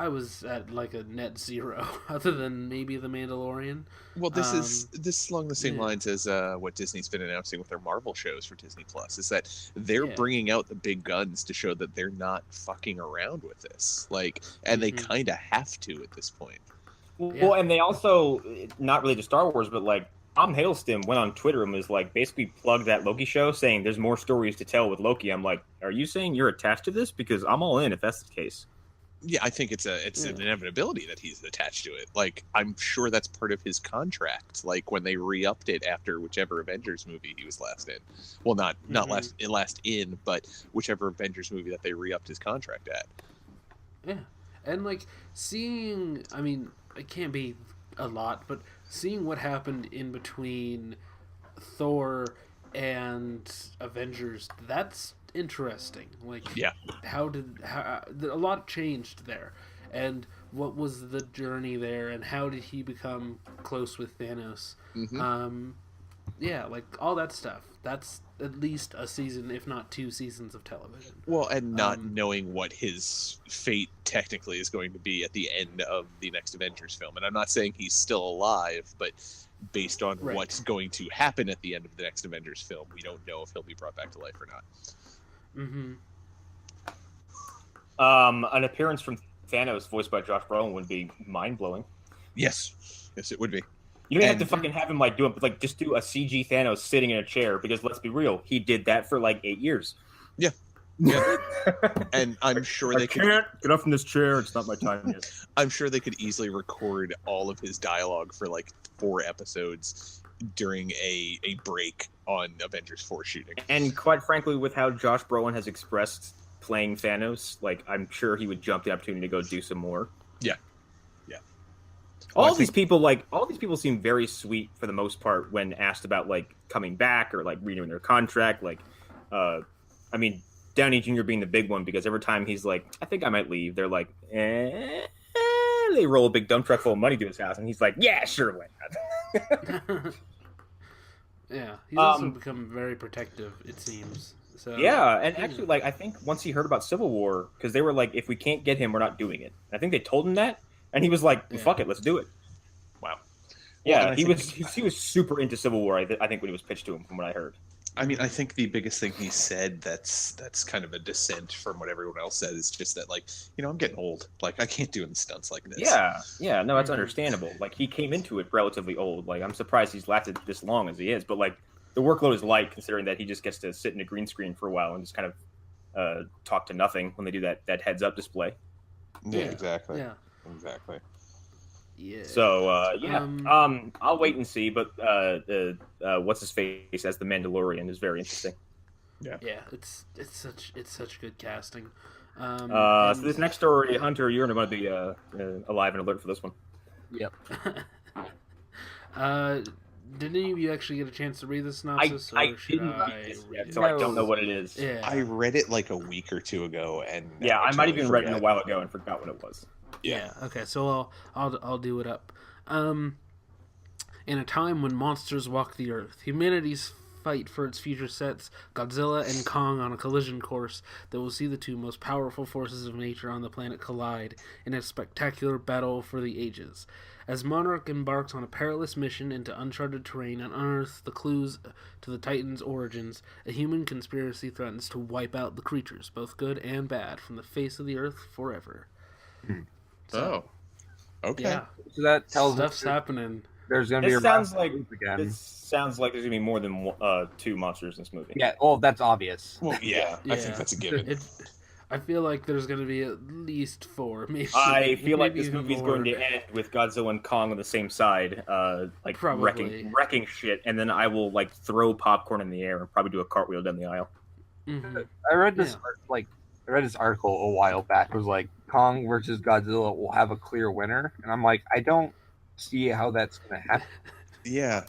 was at like a net zero, other than maybe The Mandalorian. Well, this is along the same lines as what Disney's been announcing with their Marvel shows for Disney Plus. Is that they're bringing out the big guns to show that they're not fucking around with this, like, and they kind of have to at this point. Well, and they also, not really to Star Wars, but like, Tom Hiddleston went on Twitter and was like, basically plugged that Loki show, saying there's more stories to tell with Loki. I'm like, are you saying you're attached to this? Because I'm all in if that's the case. Yeah, I think it's an inevitability that he's attached to it. Like, I'm sure that's part of his contract. Like when they re-upped it after whichever Avengers movie he was last in. Well, not last in, but whichever Avengers movie that they re-upped his contract at. Yeah, and like seeing, I mean, it can't be a lot, but seeing what happened in between Thor and Avengers, that's interesting. Like, Yeah. how a lot changed there, and what was the journey there, and how did he become close with Thanos? Yeah, like all that stuff. That's at least a season, if not 2 seasons of television. Well, and not knowing what his fate technically is going to be at the end of the next Avengers film. And I'm not saying he's still alive, but based on what's going to happen at the end of the next Avengers film, we don't know if he'll be brought back to life or not. An appearance from Thanos voiced by Josh Brolin would be mind-blowing. Yes, it would be. You don't have to fucking have him just do a CG Thanos sitting in a chair, because let's be real, he did that for like 8 years. Yeah. And I'm sure they can't get up from this chair. It's not my time yet. I'm sure they could easily record all of his dialogue for like 4 episodes during a break on Avengers 4 shooting. And quite frankly, with how Josh Brolin has expressed playing Thanos, like, I'm sure he would jump the opportunity to go do some more. Yeah. All these people seem very sweet for the most part when asked about like coming back or like renewing their contract. Like, I mean, Downey Jr. being the big one, because every time he's like, I think I might leave, they're like, they roll a big dump truck full of money to his house, and he's like, yeah, sure, why not? Yeah, he's also become very protective, it seems. So yeah, and actually, like, I think once he heard about Civil War, because they were like, if we can't get him, we're not doing it. I think they told him that. And he was like, fuck it, let's do it. Wow. Yeah, well, he was super into Civil War, I think, when it was pitched to him, from what I heard. I mean, I think the biggest thing he said that's kind of a dissent from what everyone else said is just that, like, I'm getting old. Like, I can't do stunts like this. Yeah, no, that's understandable. Like, he came into it relatively old. Like, I'm surprised he's lasted this long as he is. But, like, the workload is light, considering that he just gets to sit in a green screen for a while and just kind of talk to nothing when they do that heads-up display. Yeah, exactly. Yeah. Exactly. Yeah. So I'll wait and see. But what's his face as the Mandalorian is very interesting. Yeah, it's such good casting. So this next story, Hunter, you're going to be alive and alert for this one. Yep. Did any of you actually get a chance to read the synopsis? I didn't read this yet, so I don't know what it is. Yeah. I read it like a week or 2 ago, and I might have even read it a while ago and forgot what it was. Yeah. Okay. So I'll do it up. In a time when monsters walk the earth, humanity's fight for its future sets Godzilla and Kong on a collision course that will see the 2 most powerful forces of nature on the planet collide in a spectacular battle for the ages. As Monarch embarks on a perilous mission into uncharted terrain and unearths the clues to the Titans' origins, a human conspiracy threatens to wipe out the creatures, both good and bad, from the face of the earth forever. So, okay. Yeah. So that tells Stuff's happening. There's going to be This sounds like again. there's going to be more than 2 monsters in this movie. Yeah, well, that's obvious. Well, yeah, I think that's a given. I feel like there's going to be at least 4, maybe. I feel like maybe this even movie is more. going to end with Godzilla and Kong on the same side, like Probably. wrecking shit, and then I will like throw popcorn in the air and probably do a cartwheel down the aisle. Mm-hmm. I read this article a while back. It was like Kong versus Godzilla will have a clear winner, and I'm like, I don't see how that's going to happen. Yeah.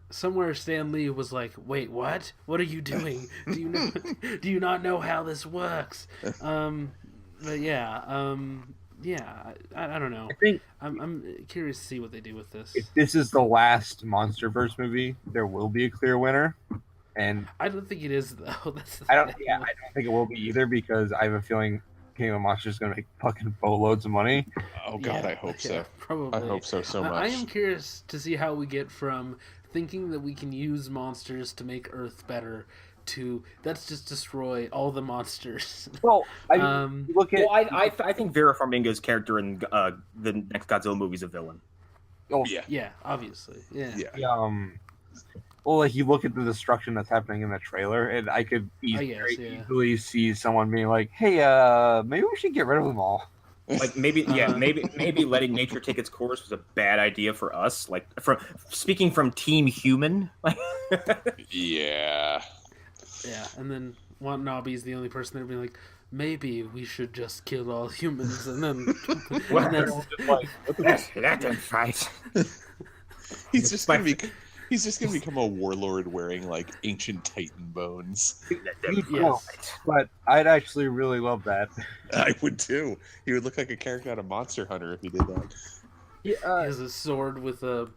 Somewhere Stan Lee was like, "Wait, what? What are you doing? Do you not know how this works?" But yeah, I don't know. I think I'm curious to see what they do with this. if this is the last MonsterVerse movie, there will be a clear winner, and I don't think it is though. I don't think it will be either, because I have a feeling King of Monsters is going to make fucking boatloads of money. Oh God, Yeah, I hope so. Probably. I hope so much. I am curious to see how we get from thinking that we can use monsters to make Earth better to let's just destroy all the monsters. Well, look at. Well, I think Vera Farmiga's character in the next Godzilla movie is a villain. Oh, Yeah, obviously. Yeah. Well, like you look at the destruction that's happening in the trailer, and I could easily see someone being like, "Hey, maybe we should get rid of them all." Like maybe letting nature take its course was a bad idea for us. Like speaking from Team Human. Yeah. Yeah, and then Watanabe is the only person that would be like, maybe we should just kill all humans, and then Let them fight. He's just gonna be He's just gonna become a warlord wearing like ancient Titan bones. Yes. But I'd actually really love that. I would too. He would look like a character out of Monster Hunter if he did that. He has a sword with a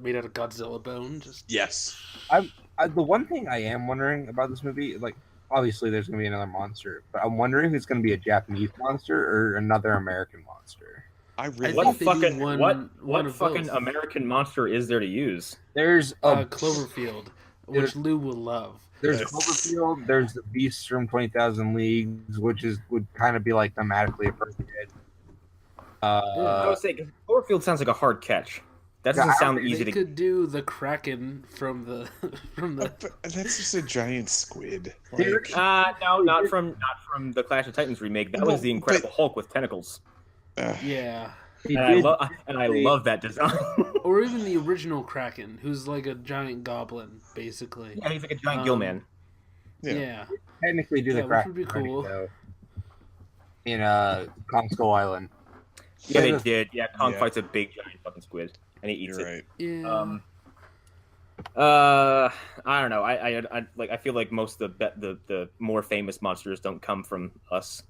made out of Godzilla bone. Just Yes. The one thing I am wondering about this movie, like, obviously there's going to be another monster, but I'm wondering if it's going to be a Japanese monster or another American monster. I really. What think they do fucking one what of fucking both. American monster is there to use? There's Cloverfield, which Lou will love. There's Yes. Cloverfield. There's the Beasts from 20,000 Leagues, which would kind of be like thematically appropriate. I would say Cloverfield sounds like a hard catch. That doesn't sound easy They to. could do the Kraken from the But that's just a giant squid. Dude, No, not from the Clash of Titans remake. That was the Incredible Hulk with tentacles, yeah, and I love that design. or even the original Kraken, who's like a giant goblin, basically. Yeah, he's like a giant gill man. Yeah. technically do the Yeah, which crack would be cool. though, in Kong Skull Island. Yeah, they did. Yeah, Kong Yeah. fights a big giant fucking squid, and he eats You're it. right. Yeah. I don't know. I feel like most of the more famous monsters don't come from us.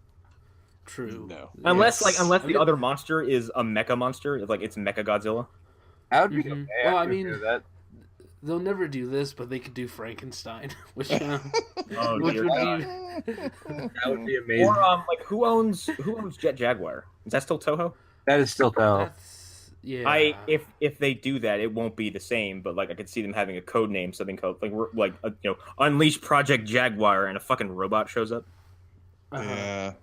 True. No. Unless Yes. the other monster is a mecha monster, like it's Mecha Godzilla. That would be Mhm. okay. Well, I could mean, do that. They'll never do this, but they could do Frankenstein, which Oh which dear would God. be That would be amazing. Or like who owns Jet Jaguar? Is that still Toho? That is still Toho. that's yeah. If they do that, it won't be the same. But like I could see them having a code name, something called Unleash Project Jaguar, and a fucking robot shows up. Uh-huh. Yeah.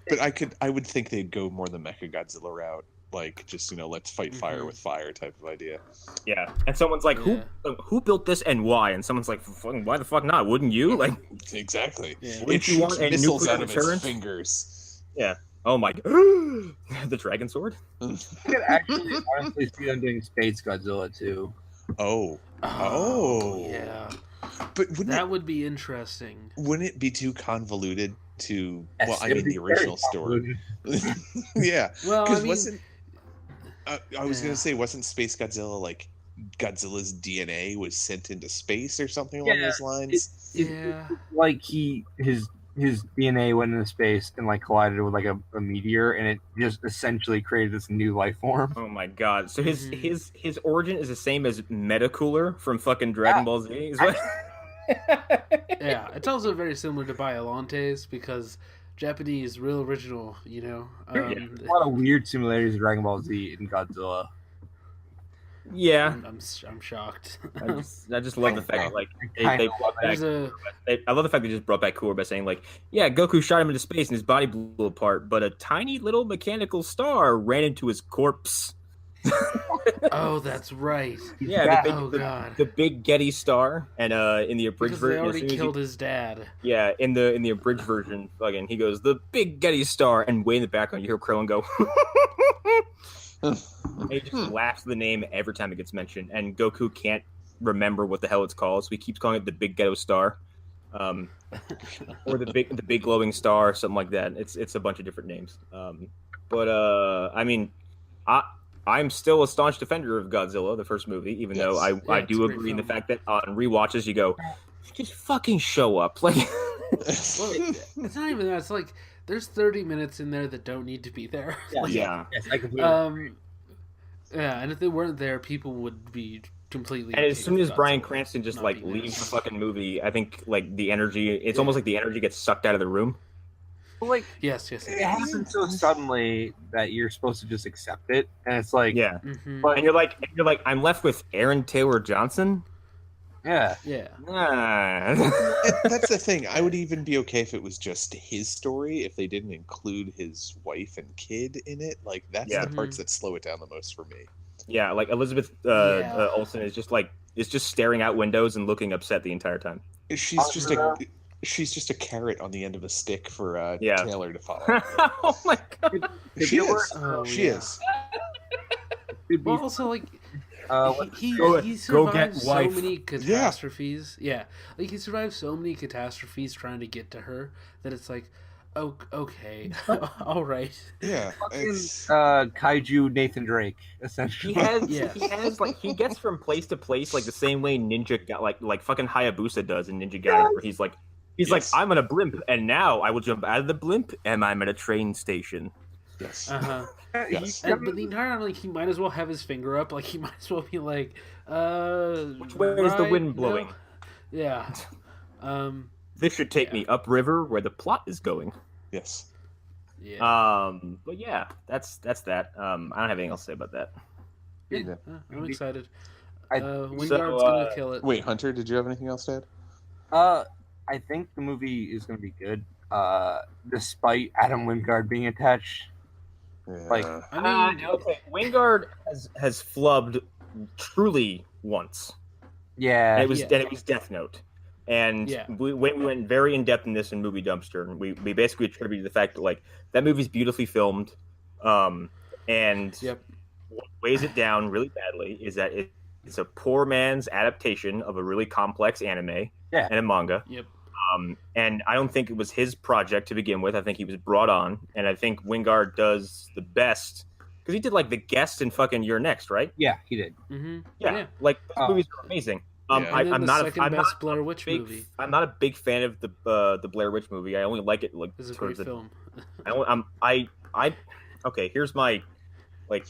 But I would think they'd go more the Mecha Godzilla route, like just let's fight fire with fire type of idea. Yeah, and someone's like, who built this and why? And someone's like, fucking why the fuck not? Wouldn't you? Like, Exactly. Yeah. It Wouldn't you want shoots a missiles nuclear out of its deterrent? fingers. oh my, the dragon sword. I could actually honestly see them doing Space Godzilla too. Oh. Yeah. But Would be interesting. wouldn't it be too convoluted to? Well, Yes, I it mean would the be original very story. convoluted. Yeah. Well, I Because mean, wasn't I was Yeah. gonna say wasn't Space Godzilla like Godzilla's DNA was sent into space or something along Yeah, those lines? yeah. Like his DNA went into space and like collided with like a meteor, and it just essentially created this new life form. Oh my god! So his Mhm. his origin is the same as Metacooler from fucking Dragon Ball Z. Is what? Yeah, it's also very similar to Biolantes because Japanese, real original, you know. There's a lot of weird similarities to Dragon Ball Z and Godzilla. Yeah, I'm shocked. I just love the fact that like Kind they of brought back. There's a I love the fact they just brought back Cooler by saying like, yeah, Goku shot him into space and his body blew apart, but a tiny little mechanical star ran into his corpse. oh, that's right. Yeah, Oh god. the big Getty star, and in the abridged Because they version, as already soon as killed his dad. yeah, in the abridged version, again, he goes the big Getty star, and way in the background you hear Krillin go. He just laughs the name every time it gets mentioned, and Goku can't remember what the hell it's called, so he keeps calling it the Big Ghetto Star, or the big glowing star, or something like that. It's a bunch of different names. But I mean, I'm still a staunch defender of Godzilla, the first movie, even though I it's do a great agree in the film. fact that on rewatches you go, just fucking show up, like. Well, it's not even that. It's like there's 30 minutes in there that don't need to be there. Yeah. Yes, I completely agree. Yeah, and if they weren't there, people would be completely. And as okay soon with as Bryan Godzilla Cranston just not like being there. leaves the fucking movie, I think like the energy, it's almost like the energy gets sucked out of the room. Like Yes. it happens so suddenly that you're supposed to just accept it, and it's like, Yeah. Mm-hmm. but And you're like, I'm left with Aaron Taylor Johnson. yeah, Yeah. Nah. That's the thing. I would even be okay if it was just his story, if they didn't include his wife and kid in it. Like that's Yeah. the parts that slow it down the most for me. Yeah, like Elizabeth Yeah. Olsen is just staring out windows and looking upset the entire time. She's just a carrot on the end of a stick for Yeah. Taylor to follow. Oh my god. She is. Oh, She yeah. is. It'd be, Well, also like he Go survived get so wife. many catastrophes. Yeah, like he survived so many catastrophes trying to get to her that it's like, Oh, okay. All right. Yeah, Fucking it's kaiju Nathan Drake, essentially. Yeah. he has like he gets from place to place like the same way Ninja got like fucking Hayabusa does in Ninja Gaiden, where he's like Yes. I'm on a blimp and now I will jump out of the blimp and I'm at a train station. yes. Uh-huh. Yes. But the entire time, like, he might as well have his finger up. Like, he might as well be like, Which way is the right, wind blowing? no. Yeah. This should take me upriver where the plot is going. Yes. Yeah. But yeah, that's that. I don't have anything else to say about that. Yeah. I'm excited. I- Wingard's gonna kill it. Wait, Hunter, did you have anything else to add? I think the movie is going to be good, despite Adam Wingard being attached. Yeah. Like, I mean, okay, Wingard has flubbed truly once. Yeah, And it was Death Note. And Yeah. we went very in depth in this in Movie Dumpster, and we basically attributed the fact that like that movie's beautifully filmed, and Yep. what weighs it down really badly is that it's a poor man's adaptation of a really complex anime and a manga. Yep. And I don't think it was his project to begin with. I think he was brought on, and I think Wingard does the best because he did like The Guest and fucking You're Next, right? yeah, he did. Mm-hmm. Yeah, like those movies are amazing. Yeah. And then I'm the not second I'm best not Blair Witch big, movie. I'm not a big fan of the Blair Witch movie. I only like it like It's a towards great the. film. Okay. Here's my like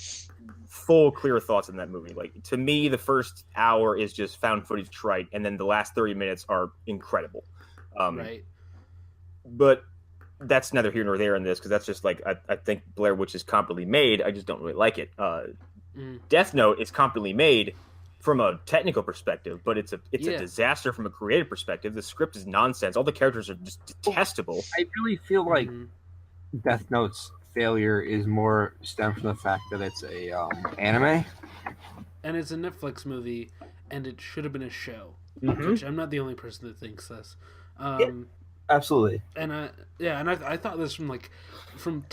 full clear thoughts on that movie. Like to me, the first hour is just found footage trite, and then the last 30 minutes are incredible. Right. But that's neither here nor there in this because that's just like I think Blair Witch is competently made. I just don't really like it. Death Note is competently made from a technical perspective, but it's a disaster from a creative perspective. The script is nonsense. All the characters are just detestable. I really feel like Mhm. Death Note's failure is more stemmed from the fact that it's a anime. And it's a Netflix movie, and it should have been a show. Mhm. Which I'm not the only person that thinks this. Absolutely. And I thought this from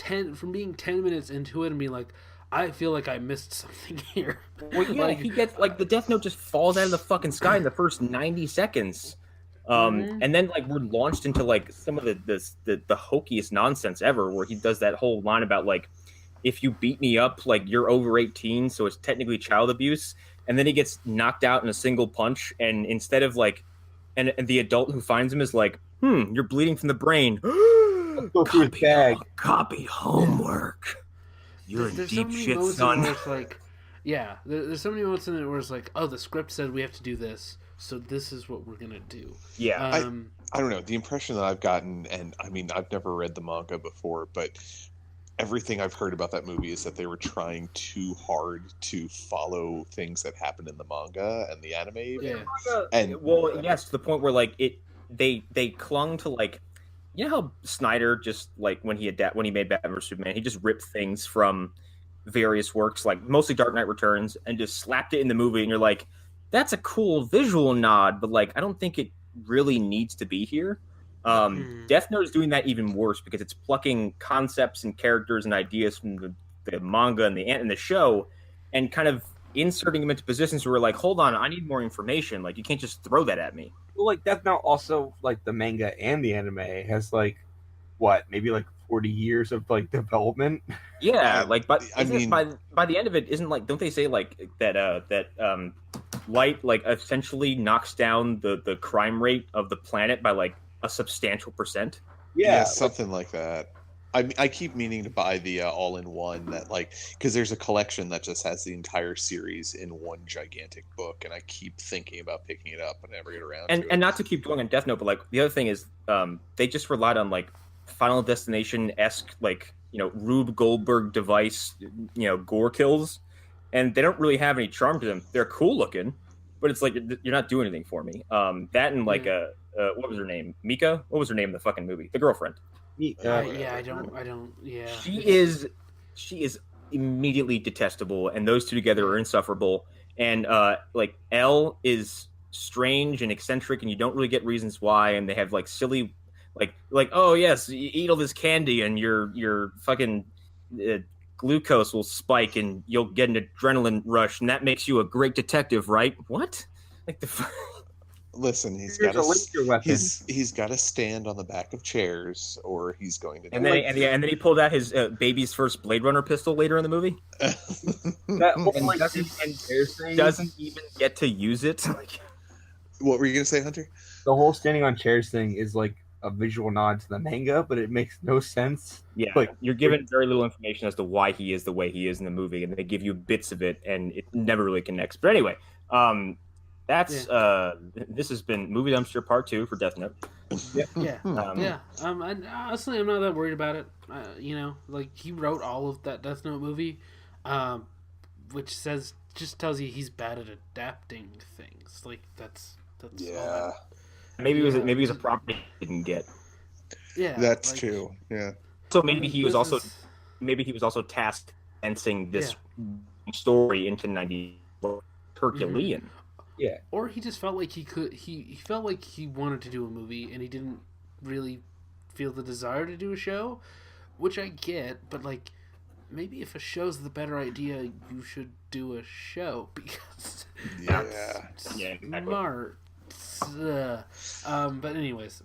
being 10 minutes into it and being like, I feel like I missed something here. Well, yeah, Like- he gets like the Death Note just falls out of the fucking sky in the first 90 seconds. And then like we're launched into like some of the hokiest nonsense ever, where he does that whole line about like, if you beat me up, like you're over 18, so it's technically child abuse. And then he gets knocked out in a single punch, and instead of like, and the adult who finds him is like, you're bleeding from the brain. Go through his bag. Copy homework. You're in There's so deep many shit, moments in it son. where it's like, there's so many moments in it where it's like, oh, the script said we have to do this, so this is what we're gonna do. Yeah. I don't know. The impression that I've gotten, and I mean, I've never read the manga before, but everything I've heard about that movie is that they were trying too hard to follow things that happened in the manga and the anime. Yeah. And Well, yes, to the point where like they clung to like, you know how Snyder just like when he made Batman vs Superman, he just ripped things from various works, like mostly Dark Knight Returns, and just slapped it in the movie, and you're like, that's a cool visual nod, but like I don't think it really needs to be here. Death Note is doing that even worse because it's plucking concepts and characters and ideas from the manga and the show, and kind of inserting them into positions where we're like, hold on, I need more information. Like you can't just throw that at me. Well, like Death Note also, like the manga and the anime has like maybe like 40 years of like development. Yeah, like but I mean, by the end of it, isn't like, don't they say like that light like essentially knocks down the crime rate of the planet by like a substantial percent? yeah, something like that. I keep meaning to buy the all-in-one that like, because there's a collection that just has the entire series in one gigantic book, and I keep thinking about picking it up but never get around to it. And not to keep dwelling on Death Note, but like the other thing is they just relied on like Final Destination-esque like, you know, Rube Goldberg device, you know, gore kills, and they don't really have any charm to them. They're cool looking, but it's like you're not doing anything for me. That and like what was her name? Mika? What was her name in the fucking movie? The girlfriend. I don't. Yeah. She is immediately detestable, and those two together are insufferable. And like Elle is strange and eccentric, and you don't really get reasons why. And they have like silly, like oh yes, you eat all this candy, and your fucking glucose will spike, and you'll get an adrenaline rush, and that makes you a great detective, right? What? Like Listen, he's Here's got a laser weapon. he's got to stand on the back of chairs, or he's going to. And then he pulled out his baby's first Blade Runner pistol later in the movie. That whole And like doesn't even get to use it. What were you gonna say, Hunter? the whole standing on chairs thing is like a visual nod to the manga, but it makes no sense. Yeah, Like, you're given very little information as to why he is the way he is in the movie, and they give you bits of it, and it never really connects. But anyway, that's this has been Movie Dumpster Part 2 for Death Note. Yeah. And honestly, I'm not that worried about it. You know, like he wrote all of that Death Note movie, which just tells you he's bad at adapting things. Like that's Yeah, Maybe it was a property he didn't get. Yeah, that's like, true. Yeah. So maybe he was this also tasked condensing this story into 90 Herculean. Yeah. Or he just felt like he could. He felt like he wanted to do a movie, and he didn't really feel the desire to do a show, which I get. But like, maybe if a show's the better idea, you should do a show because that's smart. But anyways,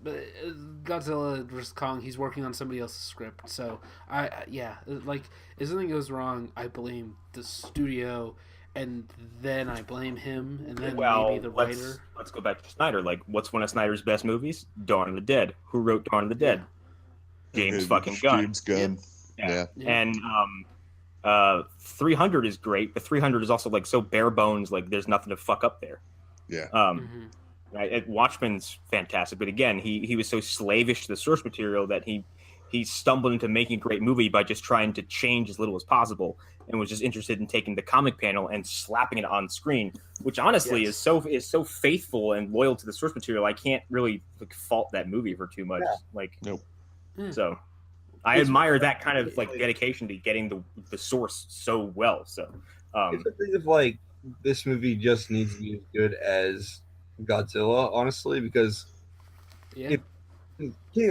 Godzilla vs Kong, he's working on somebody else's script. So like if something goes wrong, I blame the studio. And then I blame him, and then maybe the writer. Let's go back to Snyder. Like, what's one of Snyder's best movies? Dawn of the Dead. Who wrote Dawn of the Dead? James fucking Gunn. James Gunn. Yeah. And 300 is great, but 300 is also like so bare bones. Like, there's nothing to fuck up there. Yeah. Right. Watchmen's fantastic, but again, he was so slavish to the source material that he stumbled into making a great movie by just trying to change as little as possible, and was just interested in taking the comic panel and slapping it on screen, which honestly is so faithful and loyal to the source material. I can't really fault that movie for too much. Nope. So I admire that kind of dedication to getting the source so well. So it's a thing of like this movie just needs to be as good as Godzilla, honestly, because King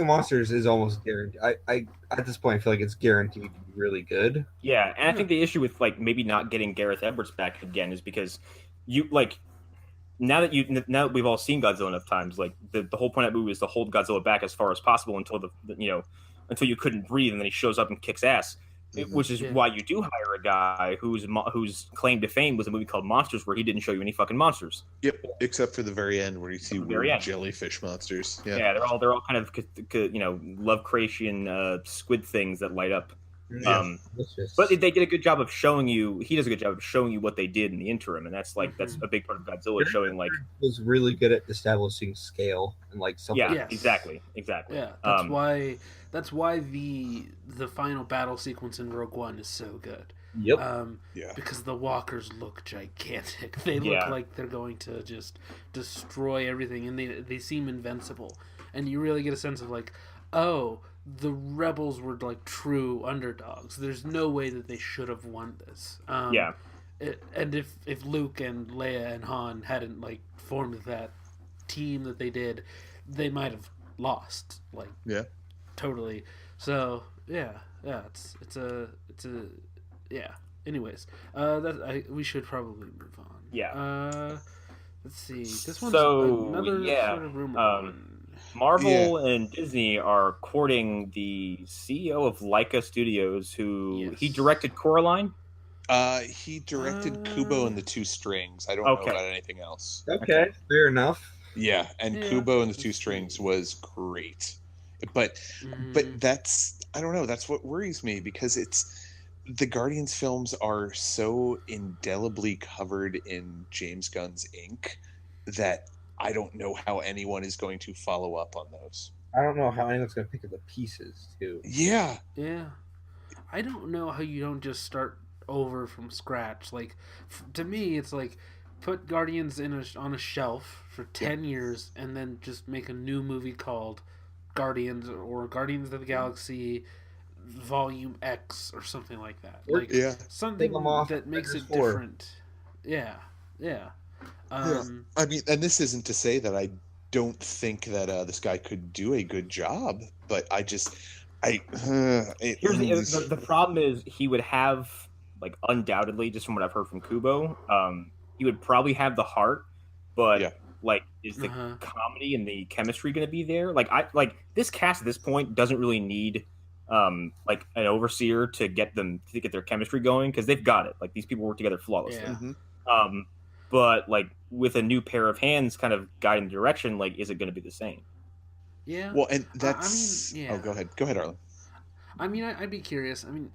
of Monsters is almost guaranteed. I at this point I feel like it's guaranteed to be really good. Yeah, and I think the issue with maybe not getting Gareth Edwards back again is because you now that we've all seen Godzilla enough times, like the whole point of that movie is to hold Godzilla back as far as possible until until you couldn't breathe, and then he shows up and kicks ass. Which is why you do hire a guy whose claim to fame was a movie called Monsters, where he didn't show you any fucking monsters. Yep, except for the very end where you see weird jellyfish monsters. Yeah, they're all kind of Lovecraftian squid things that light up. But they did a good job of showing you. He does a good job of showing you what they did in the interim, and that's that's a big part of Godzilla, showing was really good at establishing scale and something. Yeah, yes. exactly. Yeah, that's why the final battle sequence in Rogue One is so good. Yep. Because the walkers look gigantic. They look like they're going to just destroy everything, and they seem invincible. And you really get a sense of the rebels were true underdogs. There's no way that they should have won this. And if Luke and Leia and Han hadn't formed that team that they did, they might have lost. Totally. So it's a Anyways, we should probably move on. Yeah. Let's see. This one's another sort of rumor one. Marvel and Disney are courting the CEO of Lyca Studios, who he directed Coraline. He directed Kubo and the Two Strings. I don't know about anything else. Okay, fair enough. Yeah, and Kubo and the Two Strings was great. But that's, I don't know, that's what worries me, because the Guardians films are so indelibly covered in James Gunn's ink that I don't know how anyone is going to follow up on those. I don't know how anyone's going to pick up the pieces, too. Yeah. Yeah. I don't know how you don't just start over from scratch. To me, it's put Guardians on a shelf for 10 years and then just make a new movie called Guardians or Guardians of the Galaxy Volume X or something like that. Something that makes it different. Yeah. I mean, and this isn't to say that I don't think that this guy could do a good job, but the problem is he would have undoubtedly, just from what I've heard from Kubo, he would probably have the heart, but Like, is the comedy and the chemistry going to be there? Like, this cast at this point doesn't really need like an overseer to get their chemistry going, because they've got it. Like, these people work together flawlessly. Yeah. But like with a new pair of hands kind of guiding the direction, like, is it going to be the same? Yeah. Well, and that's. I mean, yeah. Oh, go ahead, Arlen. I mean, I'd be curious. I mean,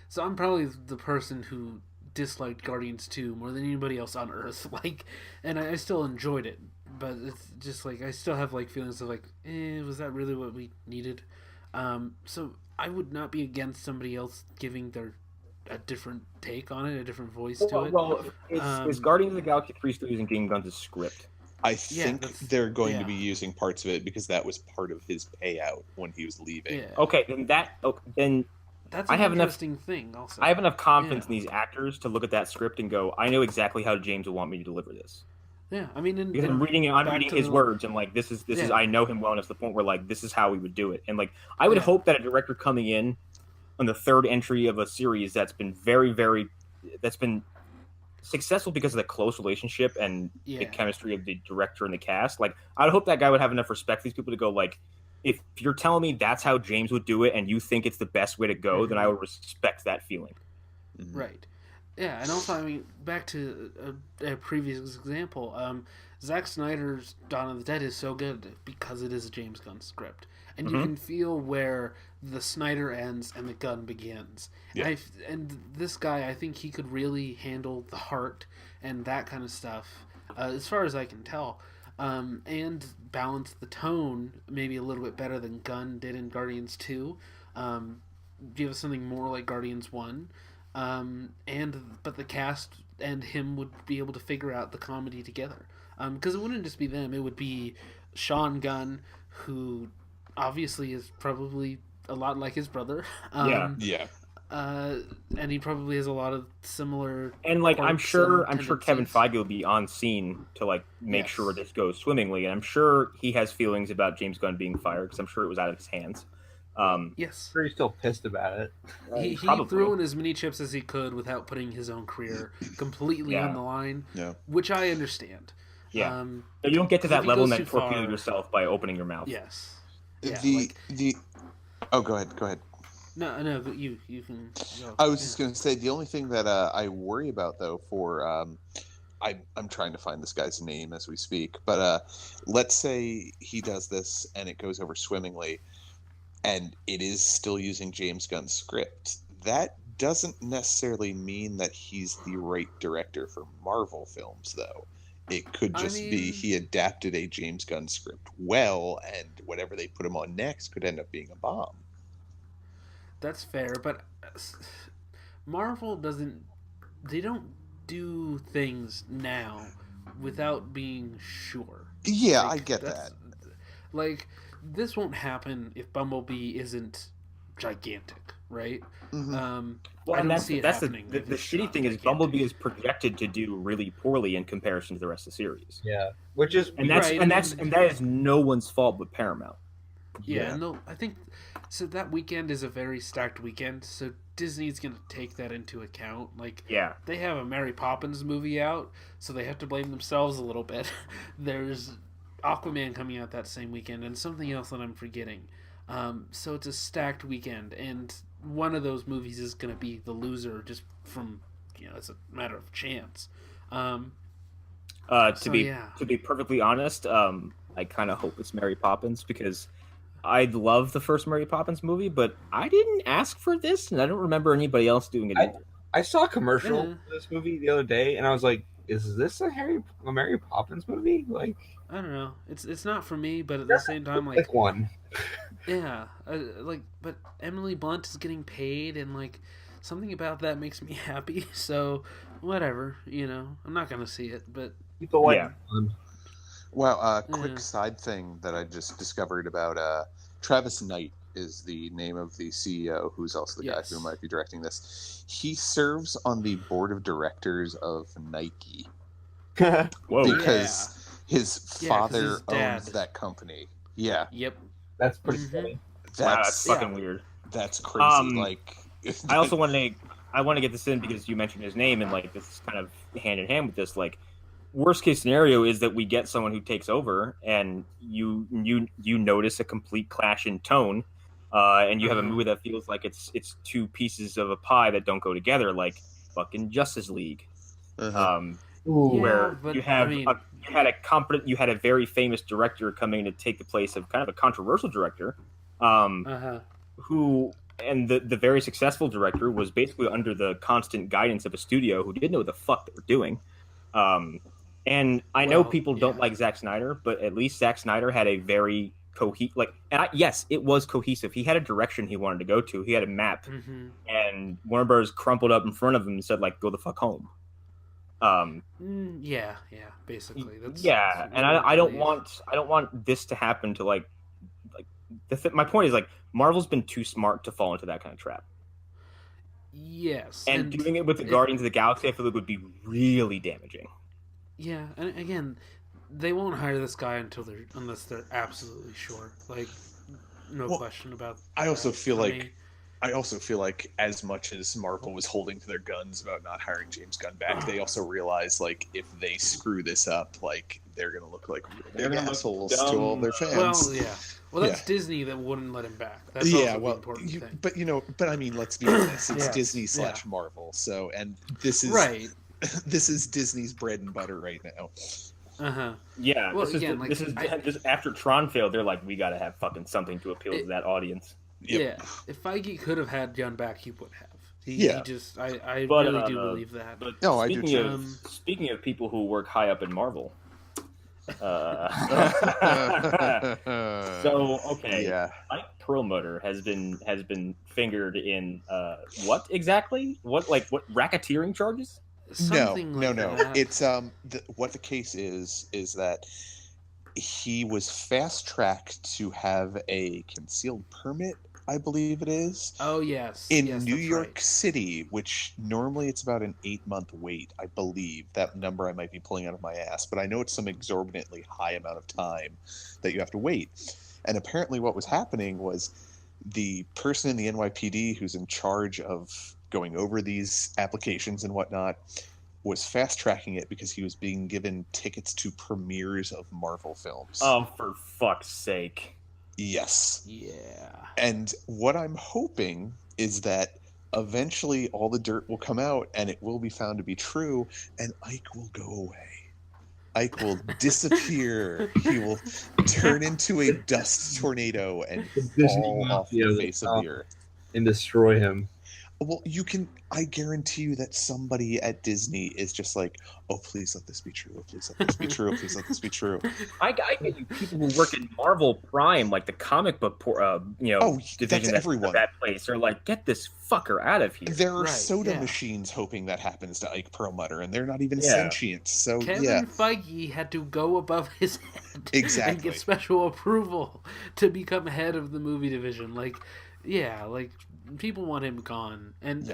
so I'm probably the person who disliked Guardians 2 more than anybody else on Earth. Like, and I still enjoyed it, but it's just like I still have like feelings of like, was that really what we needed? So I would not be against somebody else giving a different take on it, a different voice to it. Well, is Guardians of the Galaxy 3 still using James Gunn's script? I think they're going to be using parts of it because that was part of his payout when he was leaving. Yeah. Okay, then that's an interesting thing. Also, I have enough confidence in these actors to look at that script and go, I know exactly how James will want me to deliver this. Yeah, I mean, because I'm reading his words, and like this is I know him well enough to the point where like this is how we would do it, and like I would hope that a director coming in on the third entry of a series that's been that's been successful because of the close relationship and the chemistry of the director and the cast. Like, I'd hope that guy would have enough respect for these people to go, like, if you're telling me that's how James would do it and you think it's the best way to go, then I would respect that feeling. Right. Yeah, and also, I mean, back to a previous example, Zack Snyder's Dawn of the Dead is so good because it is a James Gunn script. And you can feel where the Snyder ends and the Gunn begins. Yeah. And this guy, I think he could really handle the heart and that kind of stuff, as far as I can tell, and balance the tone maybe a little bit better than Gunn did in Guardians 2. Give us something more like Guardians 1. But the cast and him would be able to figure out the comedy together. Because it wouldn't just be them, it would be Sean Gunn, who obviously is probably a lot like his brother. And he probably has a lot of similar. And like I'm sure Kevin Feige will be on scene to like make sure this goes swimmingly, and I'm sure he has feelings about James Gunn being fired because I'm sure it was out of his hands. Yes, sure, he's still pissed about it. He threw in as many chips as he could without putting his own career completely on the line, which I understand. Yeah, you don't get to that level and then torpedo yourself by opening your mouth. Yes. Oh, go ahead. No, you can. Go. I was just going to say the only thing that I worry about though for I'm trying to find this guy's name as we speak, but let's say he does this and it goes over swimmingly, and it is still using James Gunn's script. That doesn't necessarily mean that he's the right director for Marvel films, though. It could just be he adapted a James Gunn script well, and whatever they put him on next could end up being a bomb. That's fair, but Marvel they don't do things now without being sure. Yeah, I get that. Like, this won't happen if Bumblebee isn't gigantic, right? Mm-hmm. I don't see it happening. The shitty thing is Bumblebee is projected to do really poorly in comparison to the rest of the series. Yeah, which is that is no one's fault but Paramount. Yeah. No, I think so. That weekend is a very stacked weekend, so Disney's going to take that into account. Like, they have a Mary Poppins movie out, so they have to blame themselves a little bit. There's Aquaman coming out that same weekend, and something else that I'm forgetting. So it's a stacked weekend, and one of those movies is going to be the loser, just from it's a matter of chance. To be perfectly honest, I kind of hope it's Mary Poppins because I love the first Mary Poppins movie, but I didn't ask for this, and I don't remember anybody else doing it either. I saw a commercial for this movie the other day, and I was like, "Is this a Mary Poppins movie?" Like, I don't know. It's not for me, but at the same time, like one. Yeah, but Emily Blunt is getting paid, and like something about that makes me happy. So whatever, I'm not gonna see it, but Wow, quick side thing that I just discovered about Travis Knight is the name of the CEO, who's also the guy who might be directing this. He serves on the board of directors of Nike. Whoa! Because his father owns that company. Yeah. Yep. That's pretty funny. That's fucking weird. That's crazy. I also want to get this in because you mentioned his name, and like this is kind of hand in hand with this. Like, worst case scenario is that we get someone who takes over, and you notice a complete clash in tone, and you have a movie that feels like it's two pieces of a pie that don't go together, like fucking Justice League. Where but, you have you had a very famous director coming to take the place of kind of a controversial director, who, and the very successful director was basically under the constant guidance of a studio who didn't know what the fuck they were doing. And I know people don't like Zack Snyder, but at least Zack Snyder had a very yes, it was cohesive. He had a direction he wanted to go to. He had a map, and Warner Bros. Crumpled up in front of him and said, like, "Go the fuck home." Basically. That's and I don't want this to happen to like my point is, like, Marvel's been too smart to fall into that kind of trap. Yes, and doing it with the Guardians of the Galaxy, I feel like would be really damaging. Yeah, and again, they won't hire this guy unless they're absolutely sure. Like, question about. I also feel like as much as Marvel was holding to their guns about not hiring James Gunn back, they also realize, like, if they screw this up, like, they're gonna look like real assholes to all their fans. Well, that's Disney that wouldn't let him back. That's the important thing. But I mean, let's be honest. It's Disney / Marvel. So, and this is this is Disney's bread and butter right now. Yeah. Well, this is just after Tron failed. They're like, we got to have fucking something to appeal to that audience. Yep. Yeah. If Feige could have had Gunn back, he would have. He just, I really do believe that. But I do too. Speaking of people who work high up in Marvel. Ike Perlmutter has been fingered in what exactly? What racketeering charges? No. It's what the case is that he was fast tracked to have a concealed permit, I believe it is. Oh, yes. In New York City, which normally it's about an 8-month wait, I believe. That number I might be pulling out of my ass, but I know it's some exorbitantly high amount of time that you have to wait. And apparently what was happening was the person in the NYPD who's in charge of going over these applications and whatnot was fast-tracking it because he was being given tickets to premieres of Marvel films. Oh, for fuck's sake. Yes. Yeah. And what I'm hoping is that eventually all the dirt will come out and it will be found to be true, and Ike will go away. Ike will disappear. He will turn into a dust tornado and fall off the face of the earth. And destroy him. Well, I guarantee you that somebody at Disney is just like, oh, please let this be true. Oh, please let this be true. Please let this be true. I get people who work in Marvel Prime, like the comic book, division of that place, are like, get this fucker out of here. There are soda machines hoping that happens to Ike Perlmutter, and they're not even sentient. So Kevin Feige had to go above his head and get special approval to become head of the movie division. People want him gone, and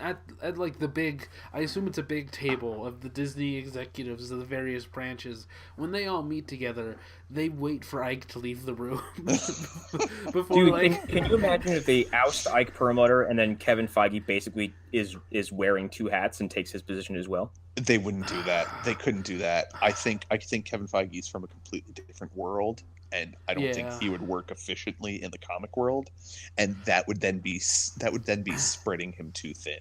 at like the big, I assume it's a big table of the Disney executives of the various branches. When they all meet together, they wait for Ike to leave the room before. Dude, can you imagine if they oust Ike Perlmutter and then Kevin Feige basically is wearing two hats and takes his position as well? They wouldn't do that. They couldn't do that. I think Kevin Feige is from a completely different world. And I don't think he would work efficiently in the comic world, and that would then be spreading him too thin.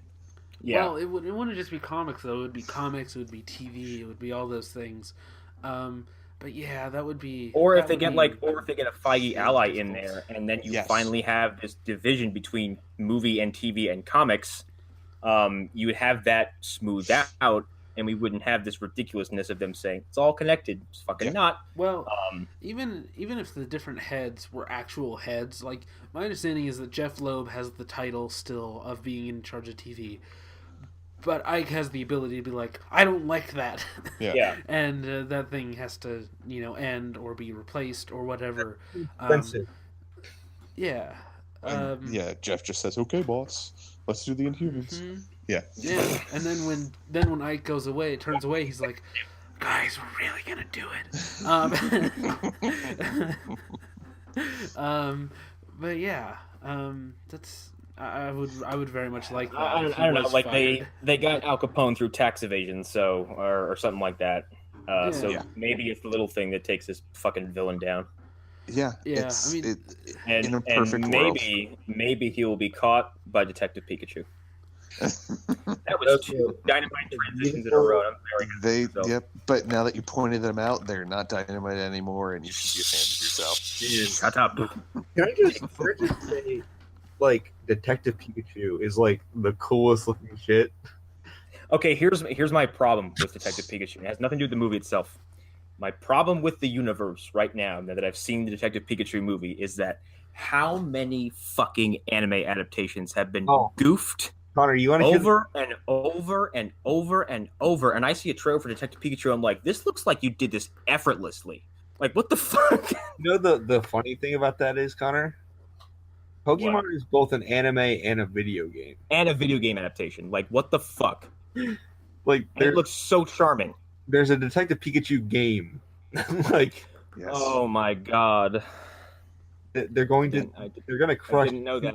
Yeah. Well, it wouldn't just be comics though. It would be comics. It would be TV. It would be all those things. But yeah, that would be. Or if they get a Feige ally in there, and then you finally have this division between movie and TV and comics, you would have that smoothed out. And we wouldn't have this ridiculousness of them saying it's all connected. It's fucking not. Well, even if the different heads were actual heads, like my understanding is that Jeff Loeb has the title still of being in charge of TV, but Ike has the ability to be like, I don't like that, and that thing has to end or be replaced or whatever. Jeff just says, "Okay, boss, let's do the Inhumans." Mm-hmm. Yeah, and then when Ike goes away, turns away, he's like, "Guys, we're really gonna do it." But yeah, that's I would very much like that. I don't know, like they got Al Capone through tax evasion, or something like that. So Yeah. maybe it's the little thing that takes this fucking villain down. Yeah, Yeah, it's I mean- in a perfect world. maybe he will be caught by Detective Pikachu. That was That's two dynamite transitions in a beautiful. row. I'm very happy They with myself. yep. But now that you pointed them out, they're not Dynamite anymore, and you should be ashamed of yourself. Shut up. Can I just say, like, Detective Pikachu is like the coolest looking shit. Okay, here's my problem with Detective Pikachu. It has nothing to do with the movie itself. My problem with the universe right now that I've seen the Detective Pikachu movie is that how many fucking anime adaptations have been goofed Connor, you want to hear over and over and over and over, and I see a trailer for Detective Pikachu. I'm like, this looks like you did this effortlessly. Like, what the fuck? You know the funny thing about that is, Connor? Pokemon What? is both an anime and a video game. And a video game adaptation. Like, what the fuck? Like, And it looks so charming. there's a Detective Pikachu game. Like, Yes. Oh my god! they're going to they're going to I crush. didn't know that.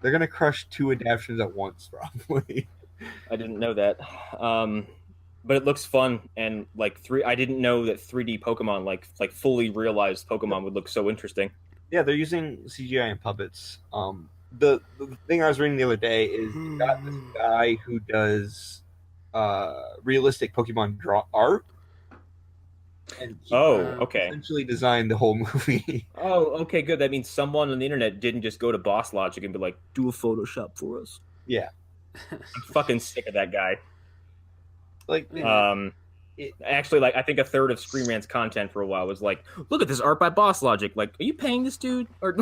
They're going to crush 2 adaptations at once, probably. I didn't know that. But it looks fun, and like I didn't know that 3D Pokemon, like fully realized Pokemon, would look so interesting. Yeah, they're using CGI and puppets. The thing I was reading the other day is you got this guy who does realistic Pokemon draw art. And he Okay. essentially designed the whole movie. Oh, okay, good. That means someone on the internet didn't just go to Boss Logic and be like, "Do a Photoshop for us." Yeah. I'm fucking sick of that guy. Like, Actually, like I think a third of Screen Rant's content for a while was like, "Look at this art by Boss Logic." Like, are you paying this dude? Or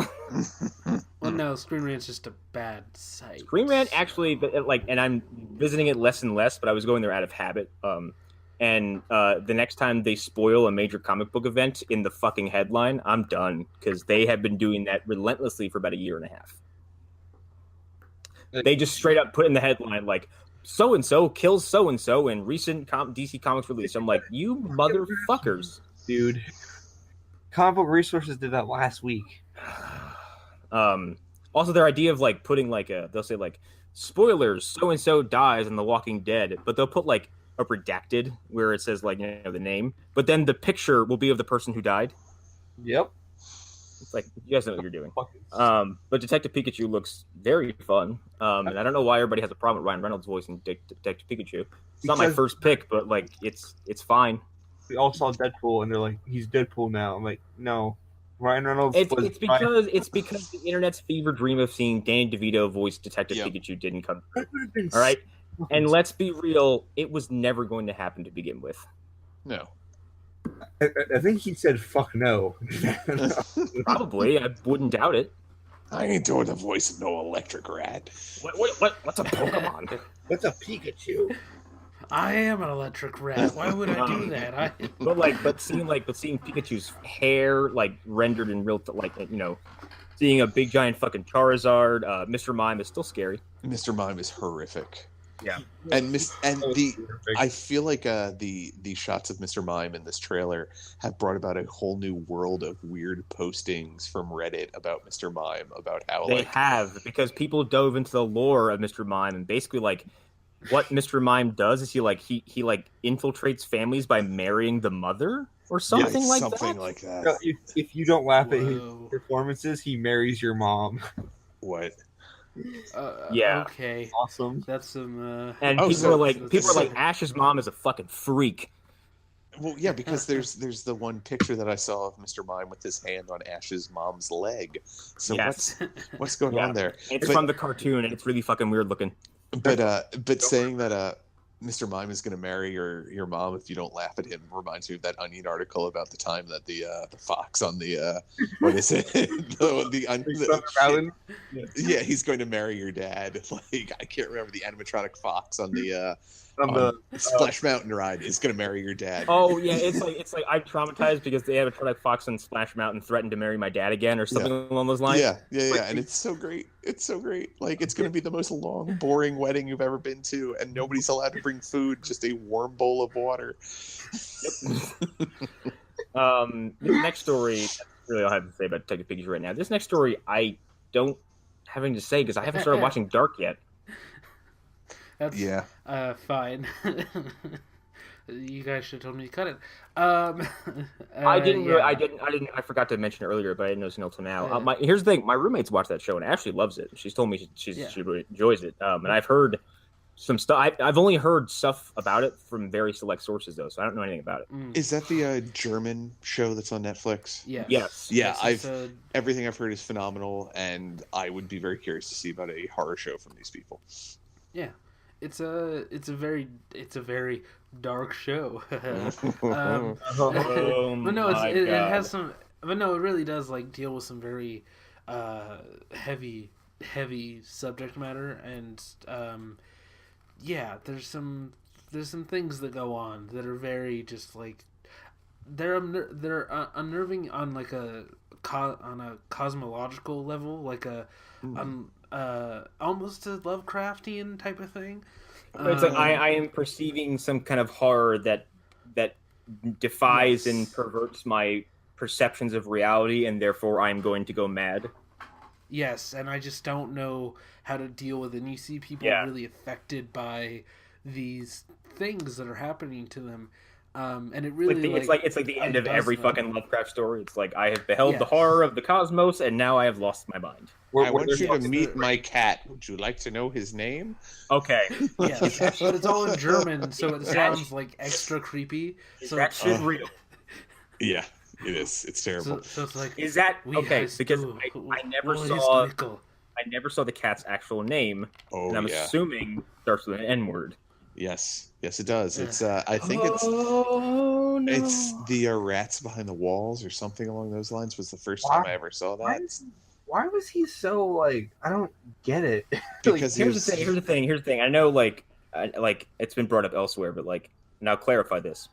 Well, no, Screen Rant's just a bad site. Screen Rant actually, like, and I'm visiting it less and less, but I was going there out of habit. And the next time they spoil a major comic book event in the fucking headline, I'm done, because they have been doing that relentlessly for about a year and a half. They just straight up put in the headline like, "So and so kills so and so in recent DC Comics release." I'm like, you motherfuckers, dude. Comic Book Resources did that last week. Also, their idea of like putting like they'll say like, "Spoilers, so and so dies in The Walking Dead," but they'll put like a redacted where it says like, you know, the name, but then the picture will be of the person who died. Yep. It's like, you guys know what you're doing. But Detective Pikachu looks very fun, and I don't know why everybody has a problem with Ryan Reynolds' voice in Detective Pikachu. It's not my first pick, but like it's fine. We all saw Deadpool, and they're like, "He's Deadpool now." I'm like, "No, Ryan Reynolds." It's because the internet's fever dream of seeing Danny DeVito voice Detective Pikachu didn't come. All right, and let's be real, it was never going to happen to begin with. No. I think he said "fuck no." Probably, I wouldn't doubt it. I ain't doing the voice of no electric rat. What's a Pokemon? What's a Pikachu? I am an electric rat. Why would I do that? But seeing Pikachu's hair like rendered in real, like, you know, seeing a big giant fucking Charizard, Mr. Mime is still scary. Mr. Mime is horrific. Yeah, I feel like the shots of Mr. Mime in this trailer have brought about a whole new world of weird postings from Reddit about Mr. Mime, about how they have, because people dove into the lore of Mr. Mime, and basically like what Mr. Mime does is he infiltrates families by marrying the mother or something like that. If you don't laugh at his performances, he marries your mom. What? Yeah. Okay. Awesome. That's some. And people are like, Ash's mom is a fucking freak. Well, yeah, because there's the one picture that I saw of Mr. Mime with his hand on Ash's mom's leg. So what's going on there? It's from the cartoon, and it's really fucking weird looking. But saying that Mr. Mime is going to marry your mom if you don't laugh at him reminds me of that Onion article about the time that the fox on the what is it yeah, he's going to marry your dad. Like, I can't remember, the animatronic fox on the Splash Mountain ride is going to marry your dad. Oh yeah, it's like I'm traumatized because the animatronic fox on Splash Mountain threatened to marry my dad again or something along those lines. Yeah, and it's so great. It's so great. Like, it's going to be the most long, boring wedding you've ever been to, and nobody's allowed to bring food, just a warm bowl of water. The next story, that's really all I have to say about Detective Pikachu right now. This next story, I don't have anything to say because I haven't started watching Dark yet. That's fine. You guys should have told me to cut it. I didn't. Yeah. I forgot to mention earlier, but I didn't know until now. Yeah. Here's the thing. My roommate's watched that show and actually loves it. She's told me she really enjoys it. And I've heard some stuff. I've only heard stuff about it from very select sources though, so I don't know anything about it. Is that the German show that's on Netflix? Yes. Yes. Yeah, Yes, everything I've heard is phenomenal, and I would be very curious to see about a horror show from these people. Yeah, it's a very dark show. Oh But no, my it God. has some. But no, it really does like deal with some very heavy subject matter, and yeah, there's some things that go on that are very just like they're unnerving on like on a cosmological level, like a almost a Lovecraftian type of thing. It's like I am perceiving some kind of horror that defies and perverts my perceptions of reality, and therefore I'm going to go mad. Yes, and I just don't know how to deal with it. And you see people really affected by these things that are happening to them, and it really it's like the end of every fucking Lovecraft story. It's like I have beheld the Yes. horror of the cosmos, and now I have lost my mind. I want you to meet my cat. Would you like to know his name? Okay, Yes, but it's all in German, so it sounds like extra creepy. So that shit real? Yeah, it is. It's terrible. so it's like Is that we okay? has Because to- I never what is saw Mikkel? I never saw the cat's actual name, Oh, and I'm yeah. assuming starts with an N word. Yes, it does. It's. I think it's. Oh no! It's the Rats Behind the Walls or something along those lines. Was the first time I ever saw that. Why was he so like? I don't get it. Because Here's the thing. I know, like it's been brought up elsewhere, but like now clarify this.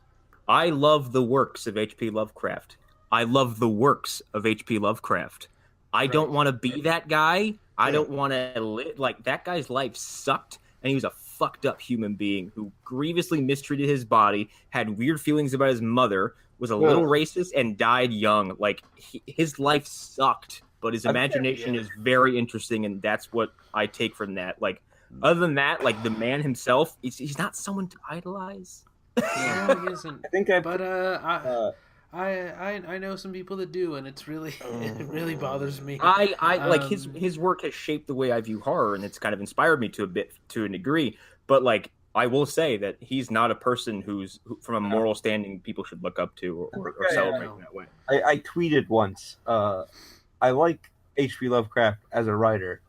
I love the works of H.P. Lovecraft. I love the works of H.P. Lovecraft. I don't want to be that guy. I don't want to live like that guy's life sucked, and he was a fucked up human being who grievously mistreated his body, had weird feelings about his mother, was a little racist, and died young. Like his life sucked, but his imagination is very interesting, and that's what I take from that. Like other than that, like the man himself, he's not someone to idolize. No, he isn't. I think I But I know some people that do, and it's really it really bothers me. I like his work has shaped the way I view horror, and it's kind of inspired me to a degree. But like I will say that he's not a person who from a moral standing people should look up to or celebrate in that way. I tweeted once. I like H.P. Lovecraft as a writer,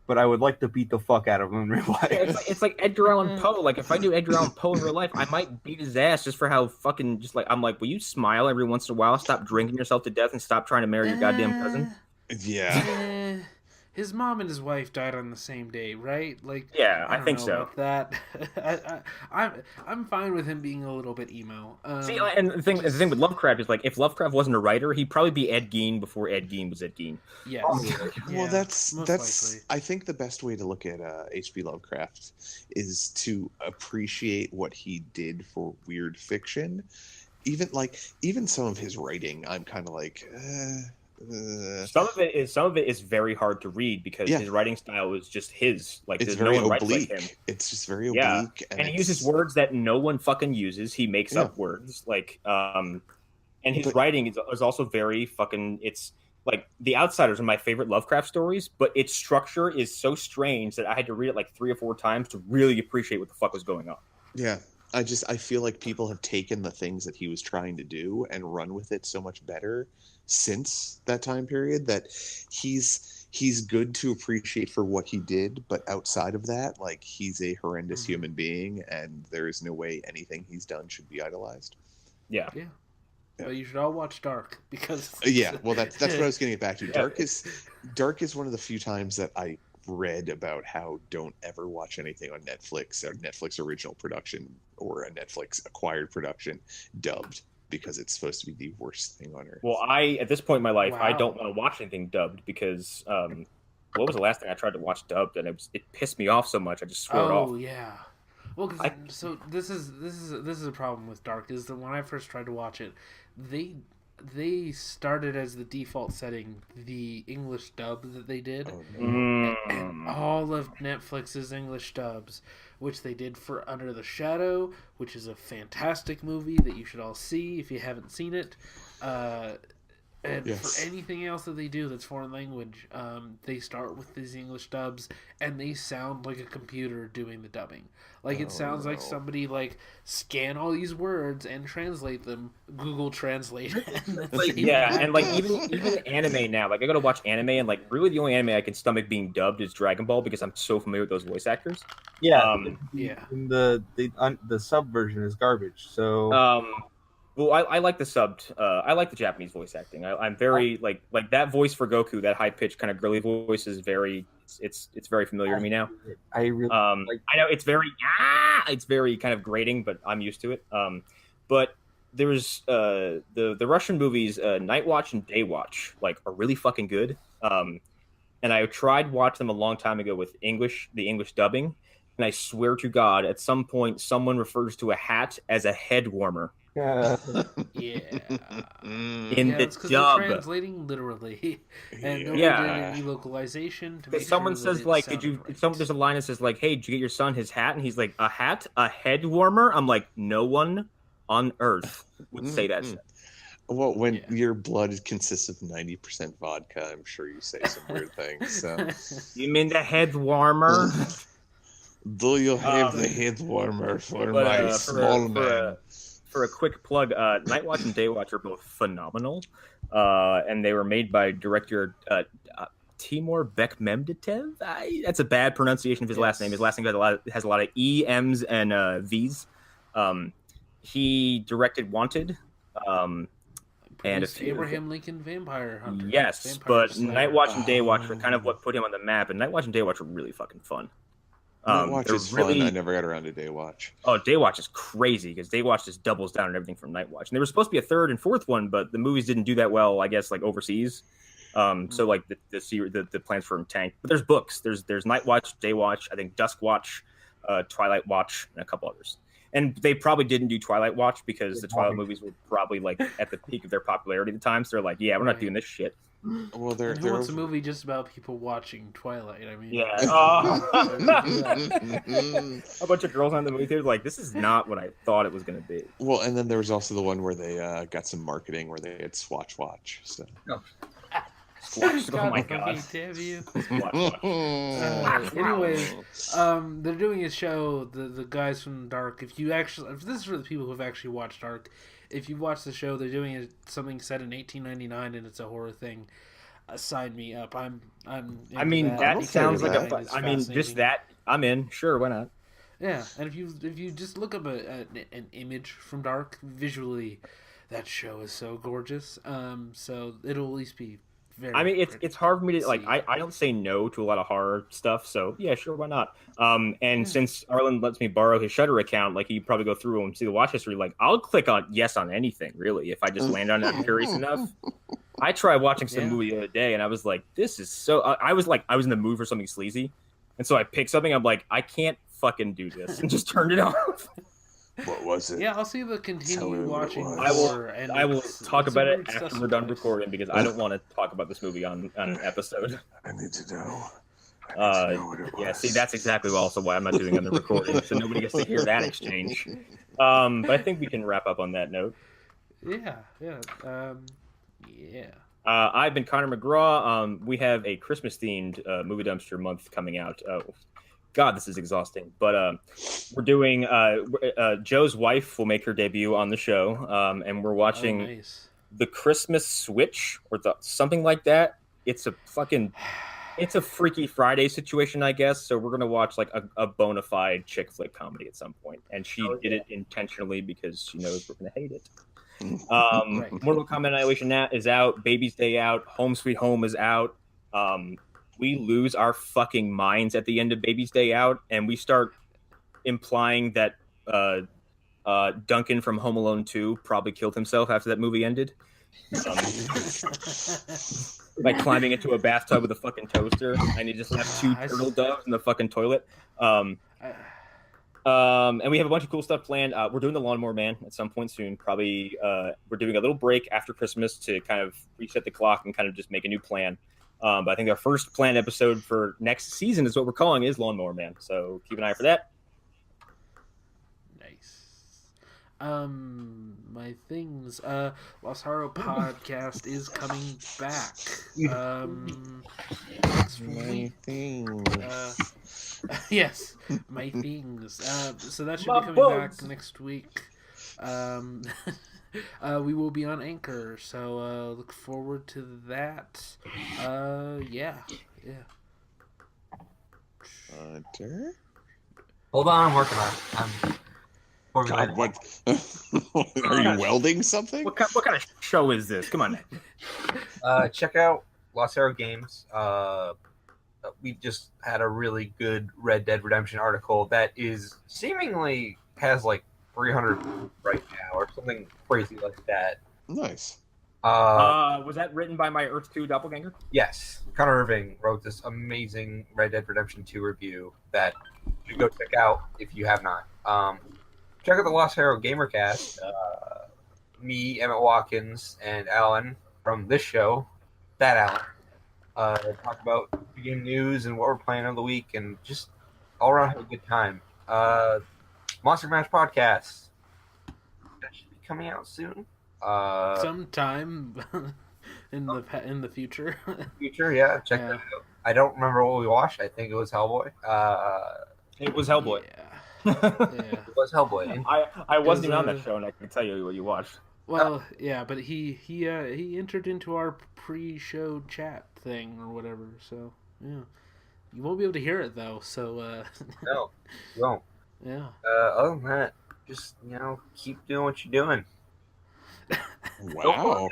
but I would like to beat the fuck out of him in real life. It's like Edgar Allan Poe. Like if I knew Edgar Allan Poe in real life, I might beat his ass just for how fucking just like I'm like, will you smile every once in a while? Stop drinking yourself to death and stop trying to marry your goddamn cousin. Yeah. His mom and his wife died on the same day, right? Like, Yeah, I don't think know so. about that, I'm fine with him being a little bit emo. See, and the thing with Lovecraft is like, if Lovecraft wasn't a writer, he'd probably be Ed Gein before Ed Gein was Ed Gein. Yes. Well, that's likely. I think the best way to look at H.P. Lovecraft is to appreciate what he did for weird fiction. Even some of his writing, I'm kind of like. Some of it is very hard to read because his writing style is just his. Like it's there's very no one oblique. writes like him. It's just very oblique, and he uses words that no one fucking uses. He makes up words like and his writing is also very fucking. It's like The Outsiders are my favorite Lovecraft stories, but its structure is so strange that I had to read it like 3 or 4 times to really appreciate what the fuck was going on. Yeah. I feel like people have taken the things that he was trying to do and run with it so much better since that time period that he's good to appreciate for what he did, but outside of that, like he's a horrendous human being, and there is no way anything he's done should be idolized. Yeah. But you should all watch Dark because well that's what I was getting back to. Dark is one of the few times that I read about how don't ever watch anything on Netflix, a Netflix original production or a Netflix acquired production dubbed, because it's supposed to be the worst thing on earth. Well, at this point in my life, I don't want to watch anything dubbed because what was the last thing I tried to watch dubbed, and it pissed me off so much I just swore it off. Oh yeah. Well, so this is a problem with Dark is that when I first tried to watch it, they started as the default setting the English dub that they did. And all of Netflix's English dubs, which they did for Under the Shadow, which is a fantastic movie that you should all see if you haven't seen it. And for anything else that they do that's foreign language, they start with these English dubs, and they sound like a computer doing the dubbing. Like, it sounds like somebody, like, scan all these words and translate them, Google Translate. And like, even anime now, like, I gotta watch anime, and, like, really the only anime I can stomach being dubbed is Dragon Ball, because I'm so familiar with those voice actors. And the sub version is garbage, so... Well, I like the subbed. I like the Japanese voice acting. I'm very like that voice for Goku. That high pitched kind of girly voice is very. It's very familiar to me now. I really. I know it's very kind of grating, but I'm used to it. But there's the Russian movies Night Watch and Day Watch are really fucking good. And I tried watching them a long time ago with the English dubbing, and I swear to God, at some point someone refers to a hat as a head warmer. In the dub, they're translating literally, and nobody did any localization. To make someone sure says like, there's a line that says like, "Hey, did you get your son his hat?" And he's like, "A hat, a head warmer." I'm like, no one on earth would say that. Well, when your blood consists of 90% vodka, I'm sure you say some weird things. So. You mean the head warmer? Do you have the head warmer for my small man? For a quick plug, Night Watch and Day Watch are both phenomenal, and they were made by director Timur Bekmambetov. That's a bad pronunciation of his last name. His last name has a lot of E, M's, and V's. He directed Wanted, and Abraham Lincoln Vampire Hunter. Yes, but Night Watch and Day Watch are kind of what put him on the map, and Night Watch and Day Watch are really fucking fun. Night Watch is fun. I never got around to Day Watch. Oh, Day Watch is crazy because Day Watch just doubles down on everything from Night Watch. And there was supposed to be a third and fourth one, but the movies didn't do that well, I guess, like overseas. So like the plans for them tanked. But there's books. There's Night Watch, Day Watch, I think Dusk Watch, Twilight Watch, and a couple others. And they probably didn't do Twilight Watch because the Twilight movies were probably like at the peak of their popularity at the time. So they're like, yeah, we're not doing this shit. Well, who wants a movie just about people watching Twilight? I mean, a bunch of girls on the movie theater like, this is not what I thought it was going to be. Well, and then there was also the one where they got some marketing where they had Swatch Watch. So. Swatch, oh my God! Damn you. Anyways, they're doing a show. The guys from Dark. If this is for the people who have actually watched Dark. If you watch the show, they're doing something set in 1899, and it's a horror thing. Sign me up. I'm. I mean, that sounds like a fun. I mean, just that. I'm in. Sure, why not? Yeah, and if you just look up an image from Dark visually, that show is so gorgeous. So it'll at least be. I mean, it's hard for me to like. I don't say no to a lot of horror stuff, so yeah, sure, why not? Since Arlen lets me borrow his Shudder account, like, he probably go through and see the watch history. Like, I'll click on yes on anything, really, if I just land on it. I'm curious enough. I tried watching some movie the other day, and I was like, this is so. I was in the mood for something sleazy, and so I picked something. I'm like, I can't fucking do this, and just turned it off. What was it? Yeah, I'll see the continue watching. I will talk about it after we're done recording because I don't want to talk about this movie on an episode. I need to know. Yeah, see, that's exactly also why I'm not doing it on the recording, so nobody gets to hear that exchange. But I think we can wrap up on that note. Yeah. I've been Connor McGraw. We have a Christmas-themed movie dumpster month coming out. God, this is exhausting. But we're doing Joe's wife will make her debut on the show, and we're watching The Christmas Switch or something like that. It's a Freaky Friday situation, I guess. So we're gonna watch like a bona fide chick flick comedy at some point, and she did it intentionally because she knows we're gonna hate it. Mortal Kombat Annihilation is out. Baby's Day out. Home Sweet Home is out. We lose our fucking minds at the end of Baby's Day Out, and we start implying that Duncan from Home Alone 2 probably killed himself after that movie ended. By climbing into a bathtub with a fucking toaster, and he just left two turtle doves in the fucking toilet. And we have a bunch of cool stuff planned. We're doing the Lawnmower Man at some point soon. Probably we're doing a little break after Christmas to kind of reset the clock and kind of just make a new plan. But I think our first planned episode for next season is what we're calling is Lawnmower Man. So keep an eye for that. My things. Los Haro podcast is coming back. Next My week. things. Yes, my things. So that should My be coming bugs. back next week. We will be on Anchor, so look forward to that. Yeah. Hunter? Hold on, I'm working on it. God, what? Are you welding something? What kind of show is this? Come on, man. Check out Los Haro Games. We just had a really good Red Dead Redemption article that is seemingly has like 300 right now or something crazy like that. Nice. Was that written by my Earth 2 doppelganger? Yes, Connor Irving wrote this amazing Red Dead Redemption 2 review that you should go check out if you have not. Check out the Lost Hero Gamercast. Me, Emmett Watkins, and Alan from this show, that Alan, talk about game news and what we're playing on the week and just all around have a good time. Monster Mash Podcast. That should be coming out soon. Sometime in the future. Future, yeah. Check that out. I don't remember what we watched. I think it was Hellboy. It was Hellboy. Yeah. It was Hellboy. I wasn't even on was, that show, and I can tell you what you watched. Well, yeah, but he entered into our pre-show chat thing or whatever. So yeah, you won't be able to hear it though. So No, you won't. yeah. Other than that, just keep doing what you're doing. Wow.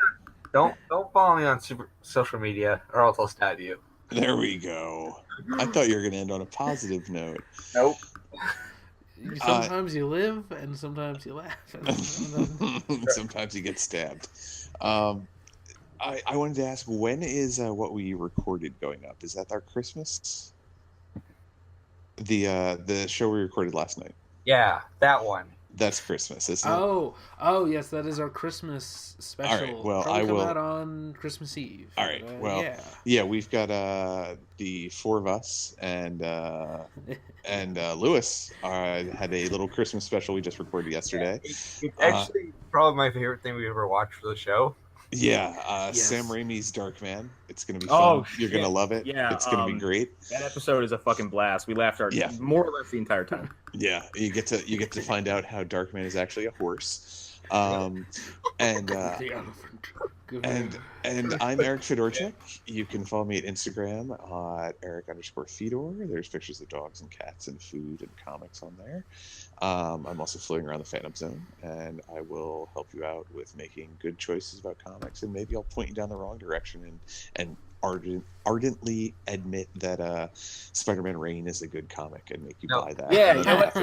Don't follow me on social media, or else I'll stab you. There we go. I thought you were going to end on a positive note. Nope. Sometimes you live, and sometimes you laugh. Sometimes you get stabbed. I wanted to ask, when is what we recorded going up? Is that our Christmas? The show we recorded last night. Yeah, that one. That's Christmas, isn't it? Oh, yes, that is our Christmas special. All right, well, Probably I come will out on Christmas Eve. All right, well, yeah, we've got the four of us and Lewis had a little Christmas special we just recorded yesterday. It's actually probably my favorite thing we ever watched for the show. Yeah, Yes. Sam Raimi's Darkman. It's going to be fun. You're going to love it. Yeah, it's going to be great. That episode is a fucking blast. We laughed more or less the entire time. Yeah, you get to find out how Darkman is actually a horse. And The elephant. and I'm Eric Fedorchuk. You can follow me at Instagram at Eric_Fedor. There's pictures of dogs and cats and food and comics on there. I'm also floating around the Phantom Zone, and I will help you out with making good choices about comics, and maybe I'll point you down the wrong direction and ardently admit that Spider-Man Reign is a good comic and make you buy that. Yeah, you know what?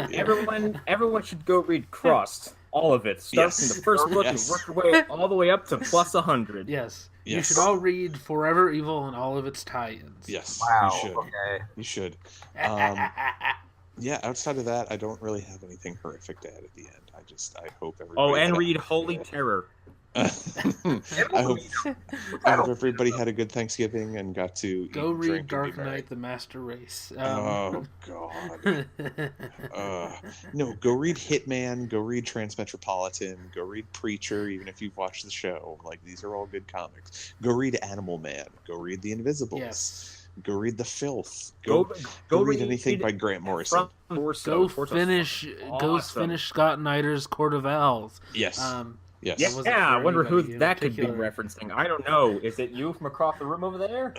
Everyone should go read Crust. All of it. Start from the first book and work your way all the way up to plus 100. Yes. Yes. You should all read Forever Evil and all of its tie-ins. Yes, Wow. you should. Okay. You should. Yeah, outside of that, I don't really have anything horrific to add at the end. I hope everybody. And read Holy Terror. I hope everybody had a good Thanksgiving and got to Go eat, read drink, Dark and be merry. Knight: The Master Race. Oh God! No, go read Hitman. Go read Transmetropolitan. Go read Preacher. Even if you've watched the show, like these are all good comics. Go read Animal Man. Go read The Invisibles. Yes. Go read The Filth. Go read anything by Grant Morrison. Go finish Scott Snyder's Court of Owls. Yes. Yes. That wasn't Yeah, I for wonder who anybody in that could be particular. referencing. I don't know. Is it you from across the room over there?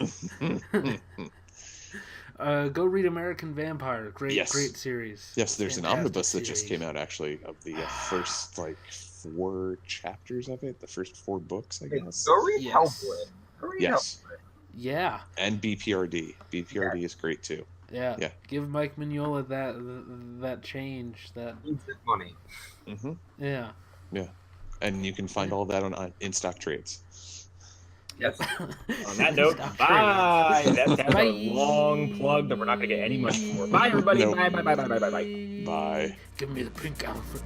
Go read American Vampire. Great series. Yes, there's an Fantastic omnibus that just series. came out actually of the first 4 chapters of it, the first 4 books, I guess. Go read Yes. Hellboy. Go read Yes. Yeah. And BPRD. BPRD is great too. Yeah. Yeah. Give Mike Mignola that change. That. Hellboy. Needs his money. Hmm. Yeah. Yeah. And you can find all that on In Stock Trades. Yes. On that note, bye. That's a long plug that we're not going to get any money for. Bye, everybody. Nope. Bye. Bye. Give me the pink elephant.